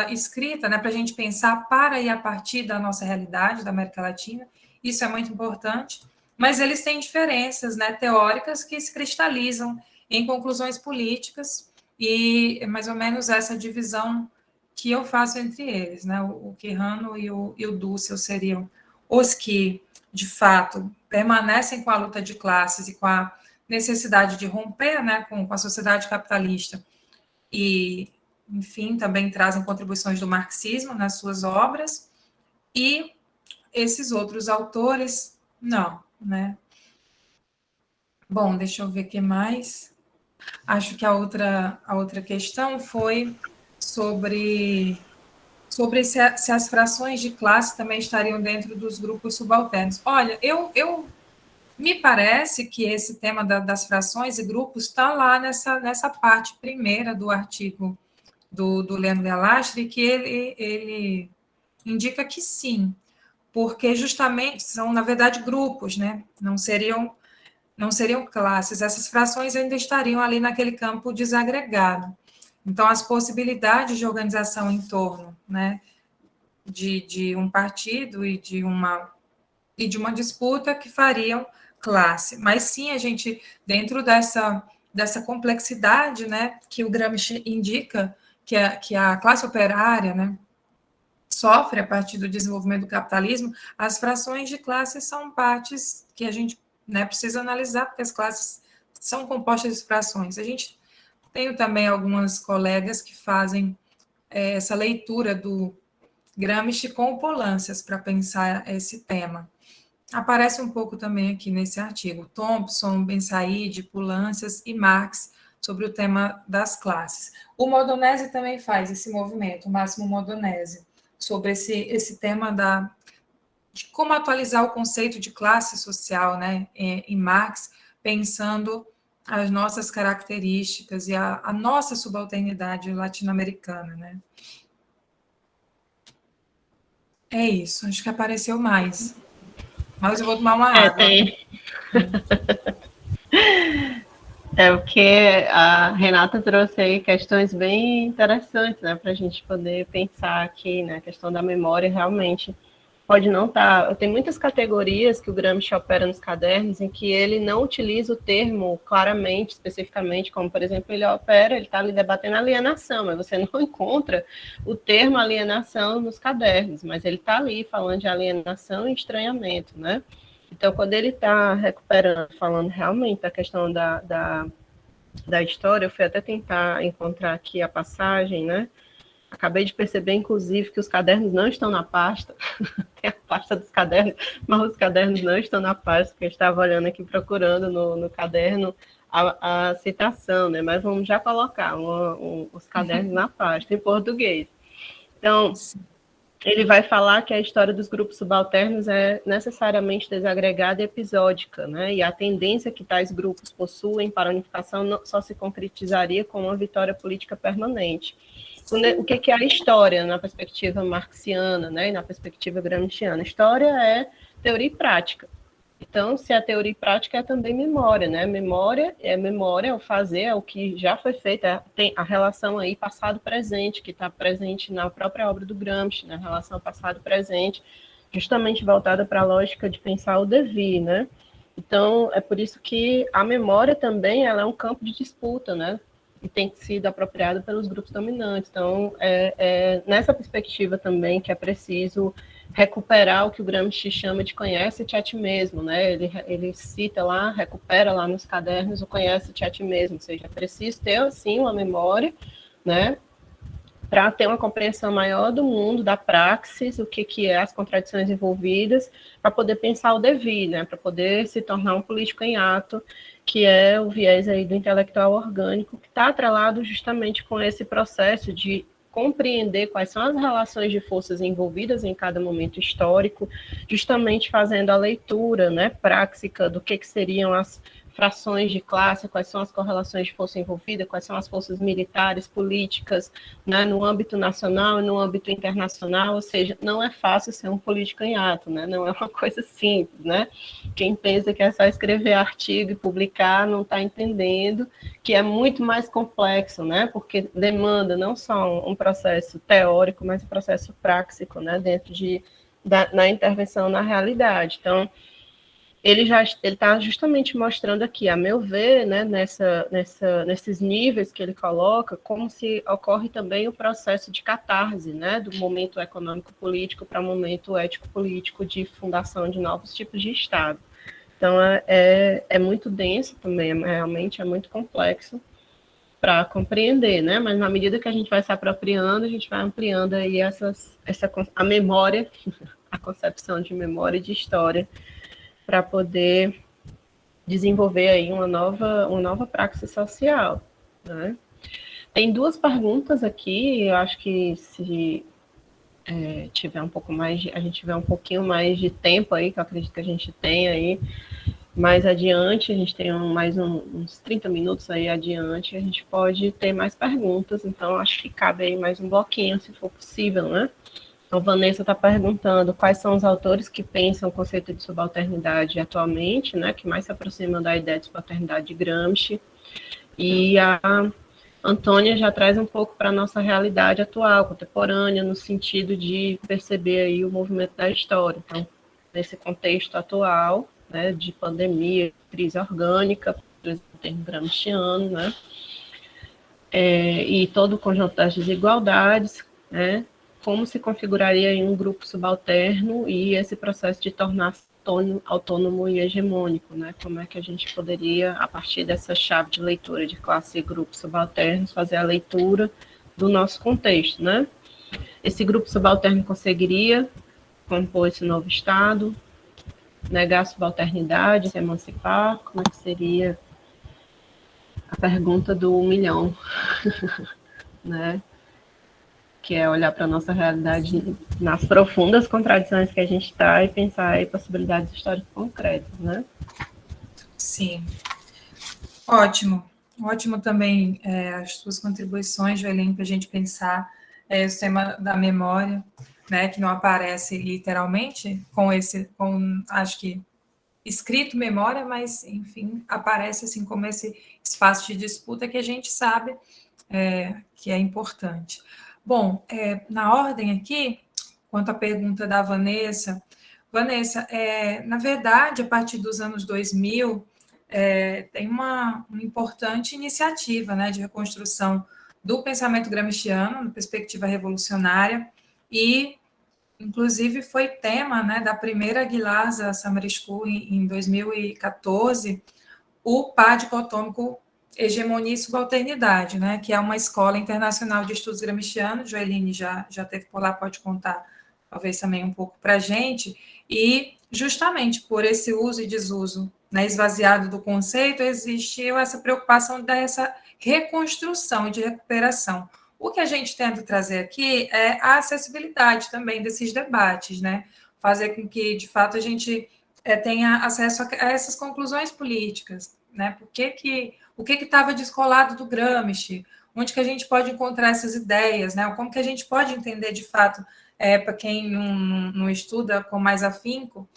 escrita, né, para a gente pensar para e a partir da nossa realidade, da América Latina. Isso é muito importante, mas eles têm diferenças, né, teóricas que se cristalizam em conclusões políticas, e é mais ou menos essa divisão que eu faço entre eles, né? O Quijano e o Dussel seriam os que, de fato, permanecem com a luta de classes e com a necessidade de romper, né, com a sociedade capitalista e, enfim, também trazem contribuições do marxismo nas suas obras, e esses outros autores, não, né? Bom, deixa eu ver o que mais. Acho que a outra questão foi sobre se as frações de classe também estariam dentro dos grupos subalternos. Olha, eu me parece que esse tema das frações e grupos está lá nessa parte primeira do artigo do Leandro Gallastre, que ele indica que sim, porque justamente são, na verdade, grupos, né? Não seriam classes, essas frações ainda estariam ali naquele campo desagregado. Então, as possibilidades de organização em torno, né, de um partido e de uma disputa que fariam classe. Mas sim, a gente, dentro dessa complexidade, né, que o Gramsci indica, que a classe operária, né, sofre a partir do desenvolvimento do capitalismo, as frações de classe são partes que a gente, né, precisa analisar, porque as classes são compostas de frações. A gente tem também algumas colegas que fazem essa leitura do Gramsci com o Polanskas para pensar esse tema. Aparece um pouco também aqui nesse artigo, Thompson, Ben-Said, Polanskas e Marx, sobre o tema das classes. O Modonese também faz esse movimento, o Máximo Modonese, sobre esse tema de como atualizar o conceito de classe social, né, em Marx, pensando as nossas características e a nossa subalternidade latino-americana, né. É isso, acho que apareceu mais. Mas eu vou tomar uma água. Tem. Porque a Renata trouxe aí questões bem interessantes, né, para a gente poder pensar aqui, né, a questão da memória realmente pode não estar... Tem muitas categorias que o Gramsci opera nos cadernos em que ele não utiliza o termo claramente, especificamente, como, por exemplo, ele está ali debatendo alienação, mas você não encontra o termo alienação nos cadernos, mas ele está ali falando de alienação e estranhamento, né? Então, quando ele está recuperando, falando realmente da questão da história, eu fui até tentar encontrar aqui a passagem, né? Acabei de perceber, inclusive, que os cadernos não estão na pasta. Tem a pasta dos cadernos, mas os cadernos não estão na pasta, porque eu estava olhando aqui, procurando no caderno a citação, né? Mas vamos já colocar os cadernos na pasta, em português. Então, ele vai falar que a história dos grupos subalternos é necessariamente desagregada e episódica, né? E a tendência que tais grupos possuem para a unificação só se concretizaria com uma vitória política permanente. O que é a história na perspectiva marxiana, né? E na perspectiva gramsciana? História é teoria e prática. Então, se é teoria e prática, é também memória, né? Memória, é o fazer, é o que já foi feito, tem a relação aí passado-presente, que está presente na própria obra do Gramsci, na relação passado-presente, justamente voltada para a lógica de pensar o devir, né? Então, é por isso que a memória também ela é um campo de disputa, né? E tem sido apropriada pelos grupos dominantes. Então, nessa perspectiva também que é preciso recuperar o que o Gramsci chama de conhece-te a ti mesmo, né? Ele cita lá, recupera lá nos cadernos o conhece-te a ti mesmo, ou seja, é preciso ter, assim, uma memória, né? Para ter uma compreensão maior do mundo, da praxis, o que é as contradições envolvidas, para poder pensar o devir, né? Para poder se tornar um político em ato, que é o viés aí do intelectual orgânico, que está atrelado justamente com esse processo de compreender quais são as relações de forças envolvidas em cada momento histórico, justamente fazendo a leitura, né, prática do que seriam as frações de classe, quais são as correlações de força envolvida, quais são as forças militares, políticas, né, no âmbito nacional e no âmbito internacional, ou seja, não é fácil ser um político em ato, né, não é uma coisa simples, né, quem pensa que é só escrever artigo e publicar não está entendendo que é muito mais complexo, né, porque demanda não só um processo teórico, mas um processo prático, né, dentro na intervenção na realidade. Então, ele está justamente mostrando aqui, a meu ver, né, nesses níveis que ele coloca, como se ocorre também o processo de catarse, né, do momento econômico-político para o momento ético-político de fundação de novos tipos de Estado. Então, é muito denso também, realmente é muito complexo para compreender, né, mas na medida que a gente vai se apropriando, a gente vai ampliando aí a memória, a concepção de memória e de história, para poder desenvolver aí uma nova praxis social, né? Tem duas perguntas aqui, eu acho que se tiver um pouco mais, a gente tiver um pouquinho mais de tempo aí, que eu acredito que a gente tem aí, mais adiante, a gente tem uns 30 minutos aí adiante, a gente pode ter mais perguntas, então acho que cabe aí mais um bloquinho, se for possível, né? Então, Vanessa está perguntando quais são os autores que pensam o conceito de subalternidade atualmente, né, que mais se aproximam da ideia de subalternidade de Gramsci, e a Antônia já traz um pouco para a nossa realidade atual, contemporânea, no sentido de perceber aí o movimento da história. Então, nesse contexto atual, né, de pandemia, crise orgânica, por exemplo, o termo gramsciano, né, e todo o conjunto das desigualdades, né, como se configuraria em um grupo subalterno e esse processo de tornar-se autônomo e hegemônico, né? Como é que a gente poderia, a partir dessa chave de leitura de classe e grupos subalternos, fazer a leitura do nosso contexto, né? Esse grupo subalterno conseguiria compor esse novo Estado, negar a subalternidade, se emancipar? Como é que seria a pergunta do 1 milhão, né? Que é olhar para a nossa realidade nas profundas contradições que a gente está e pensar em possibilidades históricas concretas, né? Sim. Ótimo. Ótimo também as suas contribuições, Joelene, para a gente pensar o tema da memória, né, que não aparece literalmente acho que, escrito memória, mas, enfim, aparece assim como esse espaço de disputa que a gente sabe que é importante. Bom, na ordem aqui, quanto à pergunta da Vanessa, na verdade, a partir dos anos 2000, tem uma importante iniciativa, né, de reconstrução do pensamento gramsciano, na perspectiva revolucionária, e, inclusive, foi tema, né, da primeira Gilasa Summer School em 2014, o par dicotômico Hegemonia e Subalternidade, né, que é uma escola internacional de estudos gramscianos. Joeline já teve por lá, pode contar talvez também um pouco para a gente, e justamente por esse uso e desuso, né, esvaziado do conceito, existiu essa preocupação dessa reconstrução e de recuperação. O que a gente tenta trazer aqui é a acessibilidade também desses debates, né, fazer com que, de fato, a gente tenha acesso a essas conclusões políticas, né, o que estava descolado do Gramsci, onde que a gente pode encontrar essas ideias, né, como que a gente pode entender, de fato, para quem não estuda com mais afinco,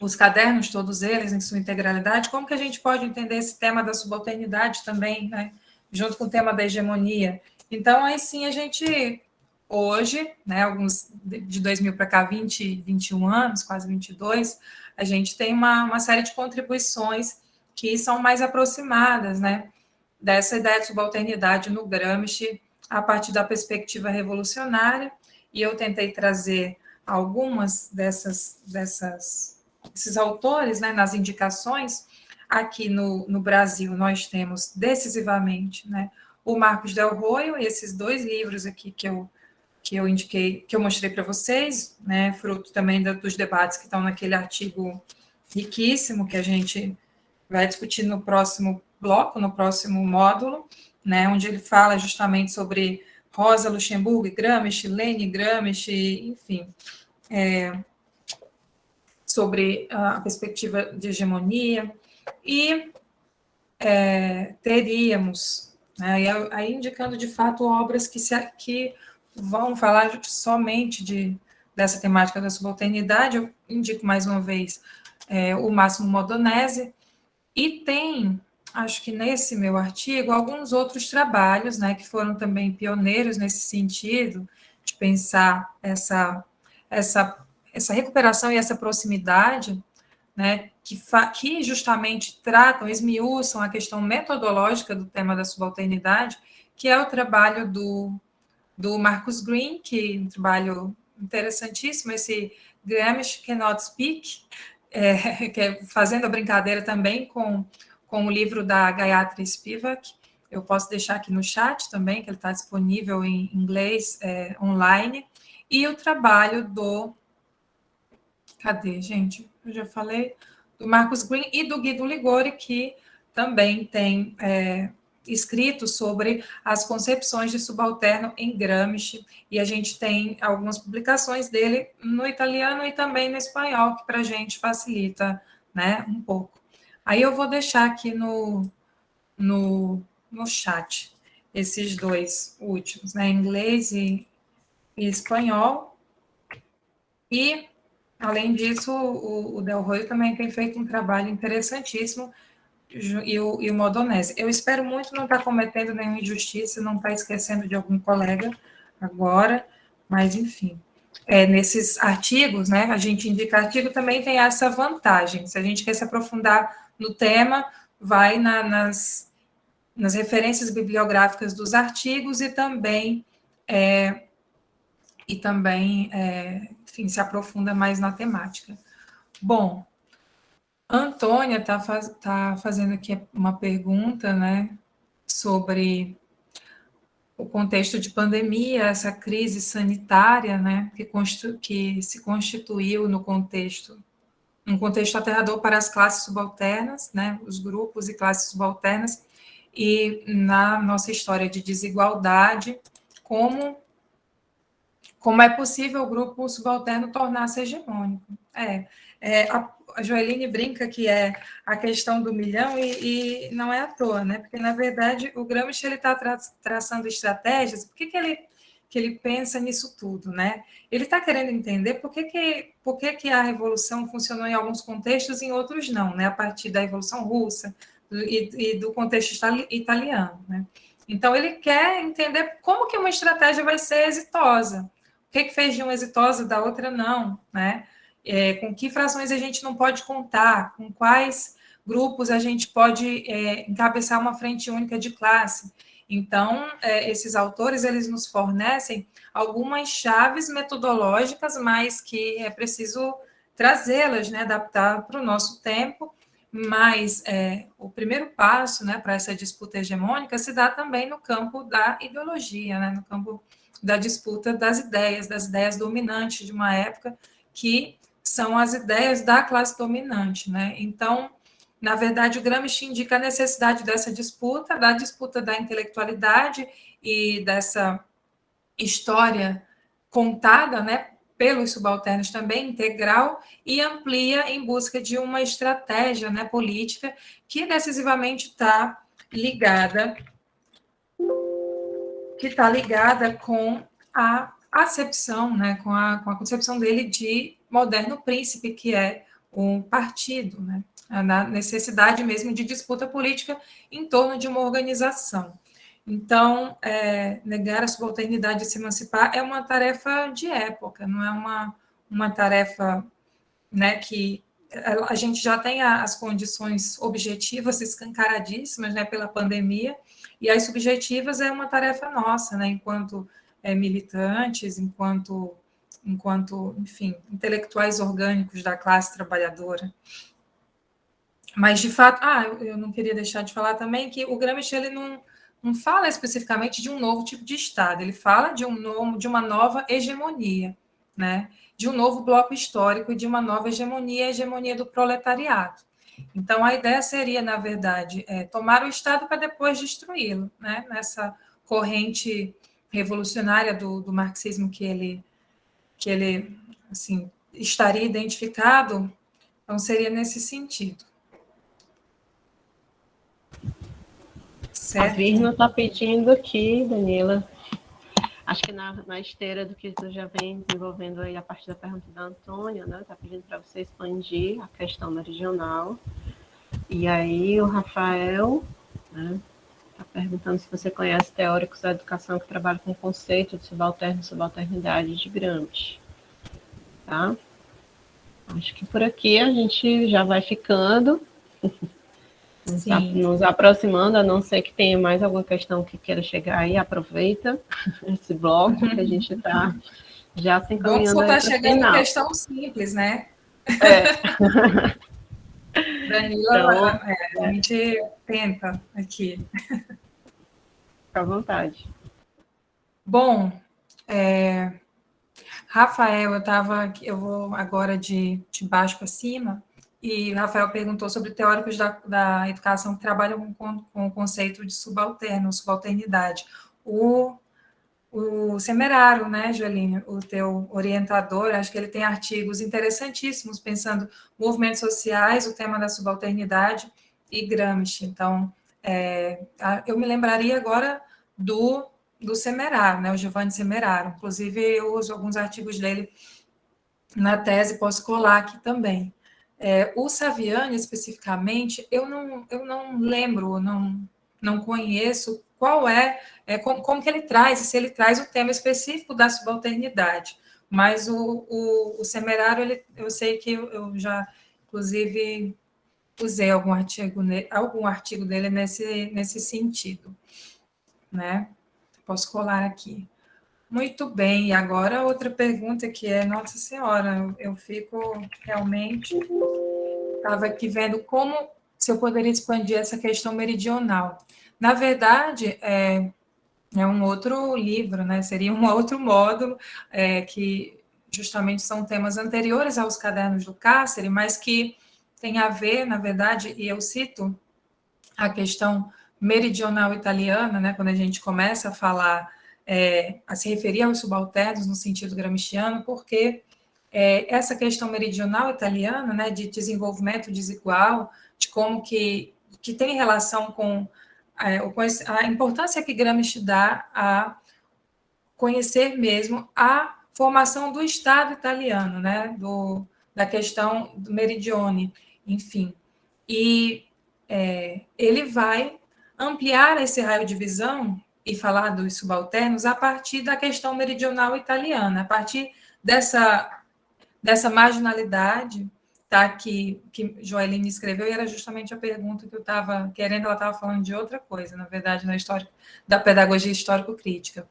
os cadernos, todos eles, em sua integralidade, como que a gente pode entender esse tema da subalternidade também, né, junto com o tema da hegemonia. Então, aí sim, a gente, hoje, né, alguns de 2000 para cá, 21 anos, quase 22, a gente tem uma série de contribuições que são mais aproximadas, né, dessa ideia de subalternidade no Gramsci, a partir da perspectiva revolucionária, e eu tentei trazer algumas desses autores, né, nas indicações. Aqui no Brasil, nós temos decisivamente, né, o Marcos Del Roio, e esses 2 livros aqui que eu indiquei, que eu mostrei para vocês, né, fruto também dos debates que estão naquele artigo riquíssimo que a gente vai discutir no próximo bloco, no próximo módulo, né, onde ele fala justamente sobre Rosa Luxemburgo, Gramsci, Lênin, Gramsci, enfim, sobre a perspectiva de hegemonia, e teríamos, né, aí indicando de fato obras que vão falar somente dessa temática da subalternidade. Eu indico mais uma vez o Máximo Modonese, e tem, acho que nesse meu artigo, alguns outros trabalhos, né, que foram também pioneiros nesse sentido, de pensar essa recuperação e essa proximidade, né, que justamente tratam, esmiuçam a questão metodológica do tema da subalternidade, que é o trabalho do Marcus Green, que é um trabalho interessantíssimo, esse Gramsci Cannot Speak, que é fazendo a brincadeira também com o livro da Gayatri Spivak. Eu posso deixar aqui no chat também, que ele está disponível em inglês online. E o trabalho cadê, gente? Eu já falei. Do Marcus Green e do Guido Ligori, que também tem escrito sobre as concepções de subalterno em Gramsci, e a gente tem algumas publicações dele no italiano e também no espanhol, que para a gente facilita, né, um pouco. Aí eu vou deixar aqui no chat esses 2 últimos, né, inglês e espanhol. E, além disso, o Del Roio também tem feito um trabalho interessantíssimo, e o Modonese. Eu espero muito não estar cometendo nenhuma injustiça, não estar esquecendo de algum colega agora, mas, enfim. Nesses artigos, né, a gente indica artigo, também tem essa vantagem. Se a gente quer se aprofundar no tema, vai nas referências bibliográficas dos artigos e também, enfim, se aprofunda mais na temática. Bom, a Antônia tá fazendo aqui uma pergunta, né, sobre o contexto de pandemia, essa crise sanitária, né, que se constituiu um contexto aterrador para as classes subalternas, né, os grupos e classes subalternas, e na nossa história de desigualdade, como é possível o grupo subalterno tornar-se hegemônico. A Joeline brinca que é a questão do milhão, e não é à toa, né? Porque, na verdade, o Gramsci está traçando estratégias. Por que ele pensa nisso tudo, né? Ele está querendo entender por que a Revolução funcionou em alguns contextos e em outros não, né? A partir da Revolução Russa e do contexto italiano, né? Então, ele quer entender como que uma estratégia vai ser exitosa. O que fez de uma exitosa, da outra não, né? Com que frações a gente não pode contar, com quais grupos a gente pode encabeçar uma frente única de classe. Então, esses autores, eles nos fornecem algumas chaves metodológicas, mas que é preciso trazê-las, né, adaptar para o nosso tempo, mas o primeiro passo, né, para essa disputa hegemônica se dá também no campo da ideologia, né, no campo da disputa das ideias dominantes de uma época, que são as ideias da classe dominante, né? Então, na verdade, o Gramsci indica a necessidade dessa disputa, da disputa da intelectualidade e dessa história contada, né, pelos subalternos também, integral, e amplia em busca de uma estratégia, né, política que decisivamente está ligada com a acepção, né, com a concepção dele de moderno príncipe, que é um partido, né, na necessidade mesmo de disputa política em torno de uma organização. Então, negar a subalternidade e se emancipar é uma tarefa de época, não é uma tarefa, né, que a gente já tem as condições objetivas escancaradíssimas, né, pela pandemia, e as subjetivas é uma tarefa nossa, né, enquanto militantes, enquanto, enfim, intelectuais orgânicos da classe trabalhadora. Mas, de fato, eu não queria deixar de falar também que o Gramsci ele não fala especificamente de um novo tipo de Estado, ele fala de uma nova hegemonia, né? De um novo bloco histórico e de uma nova hegemonia, a hegemonia do proletariado. Então, a ideia seria, na verdade, tomar o Estado para depois destruí-lo, né? Nessa corrente revolucionária do marxismo que ele assim, estaria identificado, então seria nesse sentido. Certo. A Virna está pedindo aqui, Daniela, acho que na esteira do que tu já vem desenvolvendo aí a partir da pergunta da Antônia, né? Está pedindo para você expandir a questão meridional. E aí o Rafael, né, está perguntando se você conhece teóricos da educação que trabalham com o conceito de subalterno e subalternidade de Gramsci. Tá? Acho que por aqui a gente já vai ficando. Nos aproximando, a não ser que tenha mais alguma questão que queira chegar aí, aproveita esse bloco que a gente está já se encaminhando. Vamos estar chegando em questão simples, né? Danila, então, a gente tenta aqui. Fica à vontade. Bom, Rafael, eu vou agora de baixo para cima. E Rafael perguntou sobre teóricos da educação que trabalham com o conceito de subalternidade. O Semeraro, né, Joeline, o teu orientador, acho que ele tem artigos interessantíssimos pensando movimentos sociais, o tema da subalternidade e Gramsci. Então, eu me lembraria agora do Semeraro, né, o Giovanni Semeraro. Inclusive, eu uso alguns artigos dele na tese pós-colar aqui também. O Saviani, especificamente, eu não lembro, não conheço qual como que ele traz, se ele traz o tema específico da subalternidade. Mas o Semeraro, eu sei que eu já, inclusive, usei algum artigo dele nesse sentido. Né? Posso colar aqui. Muito bem, e agora outra pergunta que Nossa Senhora, eu fico realmente... Estava aqui vendo se eu poderia expandir essa questão meridional. Na verdade, é um outro livro, né? Seria um outro módulo, que justamente são temas anteriores aos cadernos do Cáceres, mas que tem a ver, na verdade, e eu cito a questão meridional italiana, né? Quando a gente começa a falar, a se referir aos subalternos no sentido gramsciano, porque essa questão meridional italiana, né, de desenvolvimento desigual, de como que tem relação com a importância que Gramsci dá a conhecer mesmo a formação do Estado italiano, né, da questão do meridione, enfim. E ele vai ampliar esse raio de visão e falar dos subalternos a partir da questão meridional italiana, a partir dessa marginalidade, tá, que Joeline escreveu, e era justamente a pergunta que eu estava querendo, ela estava falando de outra coisa, na verdade, da pedagogia histórico-crítica.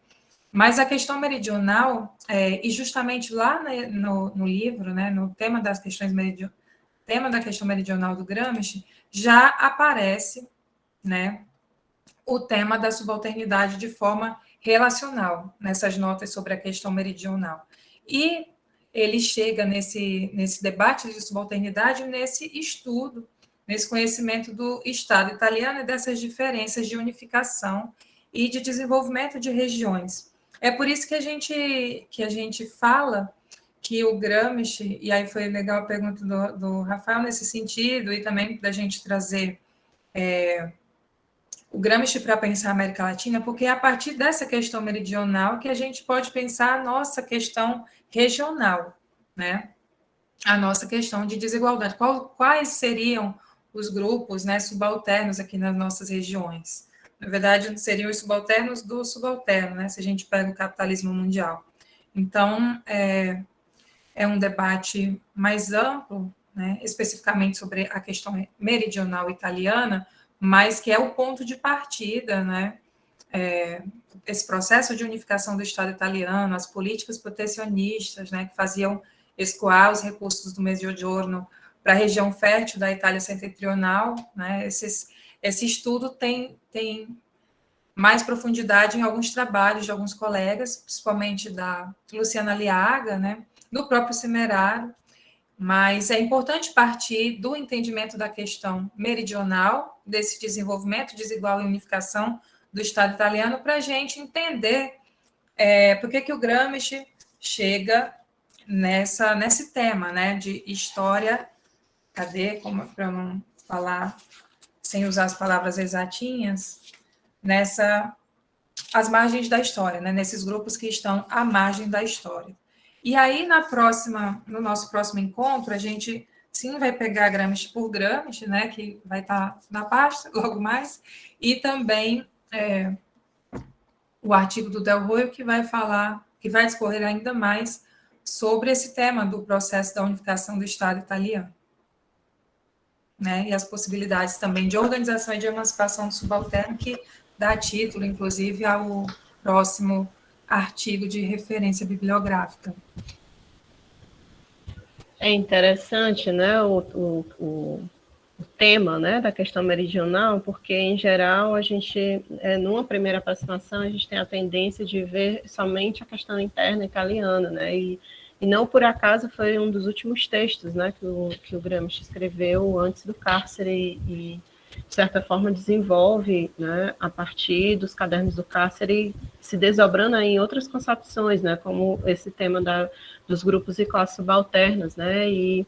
Mas a questão meridional, e justamente lá no livro, né, no tema das questões tema da questão meridional do Gramsci, já aparece, né, o tema da subalternidade de forma relacional, nessas notas sobre a questão meridional. E ele chega nesse debate de subalternidade, nesse estudo, nesse conhecimento do Estado italiano e dessas diferenças de unificação e de desenvolvimento de regiões. É por isso que a gente fala que o Gramsci, e aí foi legal a pergunta do Rafael nesse sentido, e também da gente trazer o Gramsci para pensar a América Latina, porque é a partir dessa questão meridional que a gente pode pensar a nossa questão regional, né? A nossa questão de desigualdade. Quais seriam os grupos, né, subalternos aqui nas nossas regiões? Na verdade, seriam os subalternos do subalterno, né, se a gente pega o capitalismo mundial. Então, é um debate mais amplo, né, especificamente sobre a questão meridional italiana, mas que é o ponto de partida, né, esse processo de unificação do Estado italiano, as políticas protecionistas, né, que faziam escoar os recursos do Mezzogiorno para a região fértil da Itália setentrional, né, esse estudo tem mais profundidade em alguns trabalhos de alguns colegas, principalmente da Luciana Liaga, né, do próprio Semeraro, mas é importante partir do entendimento da questão meridional, desse desenvolvimento desigual e unificação do Estado italiano, para a gente entender por que o Gramsci chega nesse tema, né, de história, para eu não falar sem usar as palavras exatinhas, as margens da história, né, nesses grupos que estão à margem da história. E aí, no nosso próximo encontro, a gente sim vai pegar Gramsci por Gramsci, né, que vai estar na pasta logo mais, e também o artigo do Del Ruio, que vai discorrer ainda mais sobre esse tema do processo da unificação do Estado italiano, né, e as possibilidades também de organização e de emancipação do subalterno, que dá título, inclusive, ao próximo artigo de referência bibliográfica. É interessante, né, o tema, né, da questão meridional, porque, em geral, a gente, numa primeira aproximação, a gente tem a tendência de ver somente a questão interna italiana, né, e não por acaso foi um dos últimos textos, né, que o Gramsci escreveu antes do cárcere e de certa forma, desenvolve, né, a partir dos cadernos do cárcere, se desdobrando em outras concepções, né, como esse tema dos grupos e classes subalternas, né, e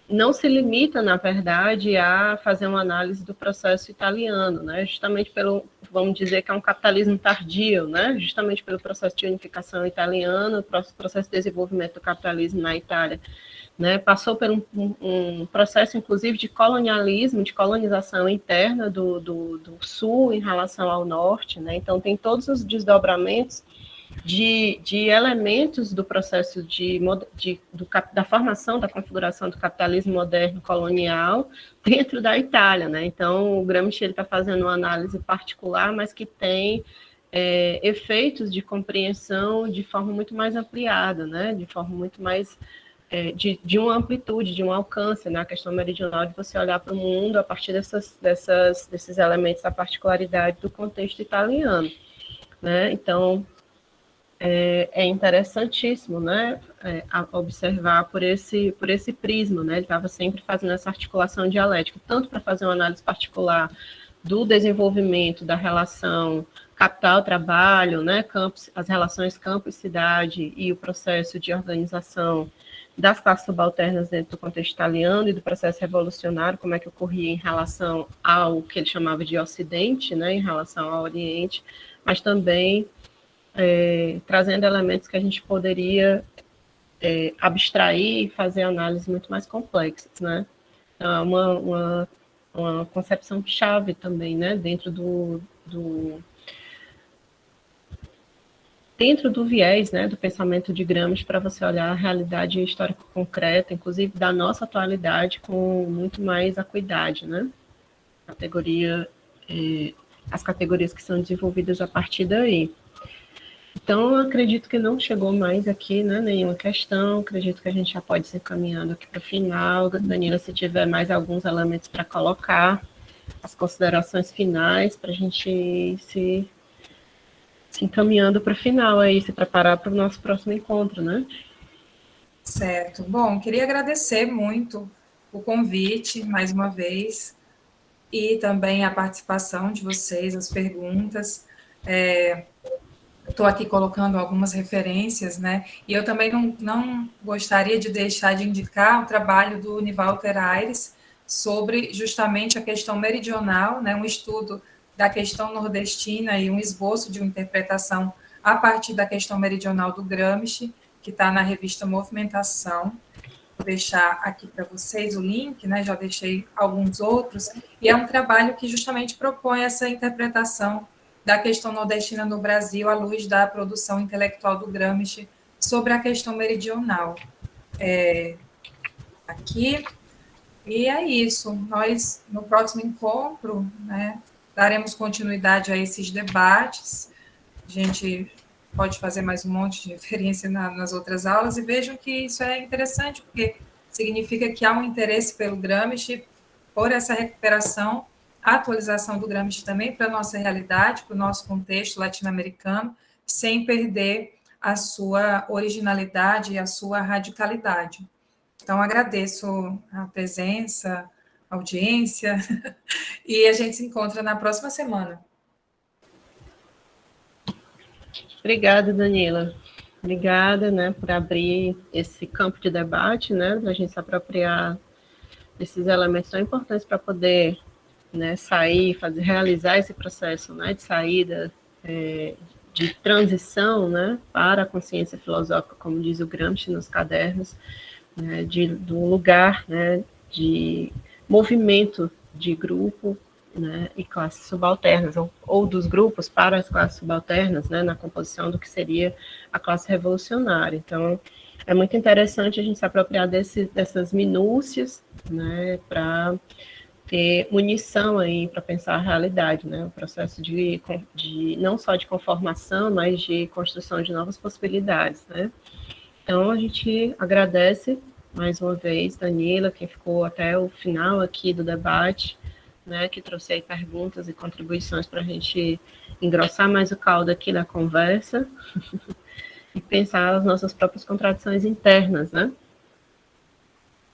não se limita, na verdade, a fazer uma análise do processo italiano, né, justamente vamos dizer que é um capitalismo tardio, né, justamente pelo processo de unificação italiana, o processo de desenvolvimento do capitalismo na Itália, né, passou por um processo, inclusive, de colonialismo, de colonização interna do Sul em relação ao Norte, né, então tem todos os desdobramentos de elementos do processo da formação, da configuração do capitalismo moderno colonial dentro da Itália, né, então o Gramsci está fazendo uma análise particular, mas que tem efeitos de compreensão de forma muito mais ampliada, né, de forma muito mais de uma amplitude, de um alcance, né? A questão meridional de você olhar para o mundo a partir desses elementos da particularidade do contexto italiano, né? Então, é interessantíssimo, né? Observar por esse prisma, né? Ele estava sempre fazendo essa articulação dialética, tanto para fazer uma análise particular do desenvolvimento da relação capital-trabalho, né? As relações campo e cidade e o processo de organização das classes subalternas dentro do contexto italiano e do processo revolucionário, como é que ocorria em relação ao que ele chamava de Ocidente, né, em relação ao Oriente, mas também trazendo elementos que a gente poderia abstrair e fazer análises muito mais complexas, né. Então, uma concepção chave também, né, dentro do viés, né, do pensamento de Gramsci, para você olhar a realidade histórica concreta, inclusive da nossa atualidade, com muito mais acuidade, né? As categorias que são desenvolvidas a partir daí. Então, eu acredito que não chegou mais aqui, né, nenhuma questão. Acredito que a gente já pode ir encaminhando aqui para o final. Danila, se tiver mais alguns elementos para colocar, as considerações finais, para a gente ir se encaminhando para o final aí, se preparar para o nosso próximo encontro, né? Certo. Bom, queria agradecer muito o convite, mais uma vez, e também a participação de vocês, as perguntas. Estou aqui colocando algumas referências, né? E eu também não gostaria de deixar de indicar o trabalho do Nivalter Aires sobre justamente a questão meridional, né? Um estudo da questão nordestina e um esboço de uma interpretação a partir da questão meridional do Gramsci, que está na revista Movimentação. Vou deixar aqui para vocês o link, né? Já deixei alguns outros, e é um trabalho que justamente propõe essa interpretação da questão nordestina no Brasil à luz da produção intelectual do Gramsci sobre a questão meridional. Aqui, e é isso. Nós, no próximo encontro, né, daremos continuidade a esses debates. A gente pode fazer mais um monte de referência nas outras aulas, e vejam que isso é interessante, porque significa que há um interesse pelo Gramsci, por essa recuperação, a atualização do Gramsci também para a nossa realidade, para o nosso contexto latino-americano, sem perder a sua originalidade e a sua radicalidade. Então, agradeço a presença, a audiência, e a gente se encontra na próxima semana. Obrigada, Danila. Obrigada, né, por abrir esse campo de debate, né, para a gente se apropriar desses elementos tão importantes para poder, né, sair, realizar esse processo, né, de saída, de transição, né, para a consciência filosófica, como diz o Gramsci nos cadernos, né, do lugar, né, de movimento de grupo, né, e classes subalternas, ou dos grupos para as classes subalternas, né, na composição do que seria a classe revolucionária. Então, é muito interessante a gente se apropriar dessas minúcias, né, para ter munição aí para pensar a realidade, né, o processo de não só de conformação, mas de construção de novas possibilidades, né. Então, a gente agradece mais uma vez, Danila, quem ficou até o final aqui do debate, né, que trouxe aí perguntas e contribuições para a gente engrossar mais o caldo aqui da conversa e pensar as nossas próprias contradições internas, né?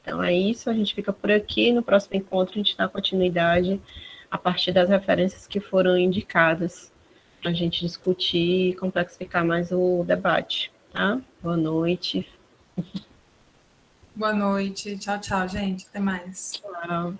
Então é isso, a gente fica por aqui, no próximo encontro a gente dá continuidade a partir das referências que foram indicadas para a gente discutir e complexificar mais o debate, tá? Boa noite. Boa noite, tchau, tchau, gente, até mais. Tchau.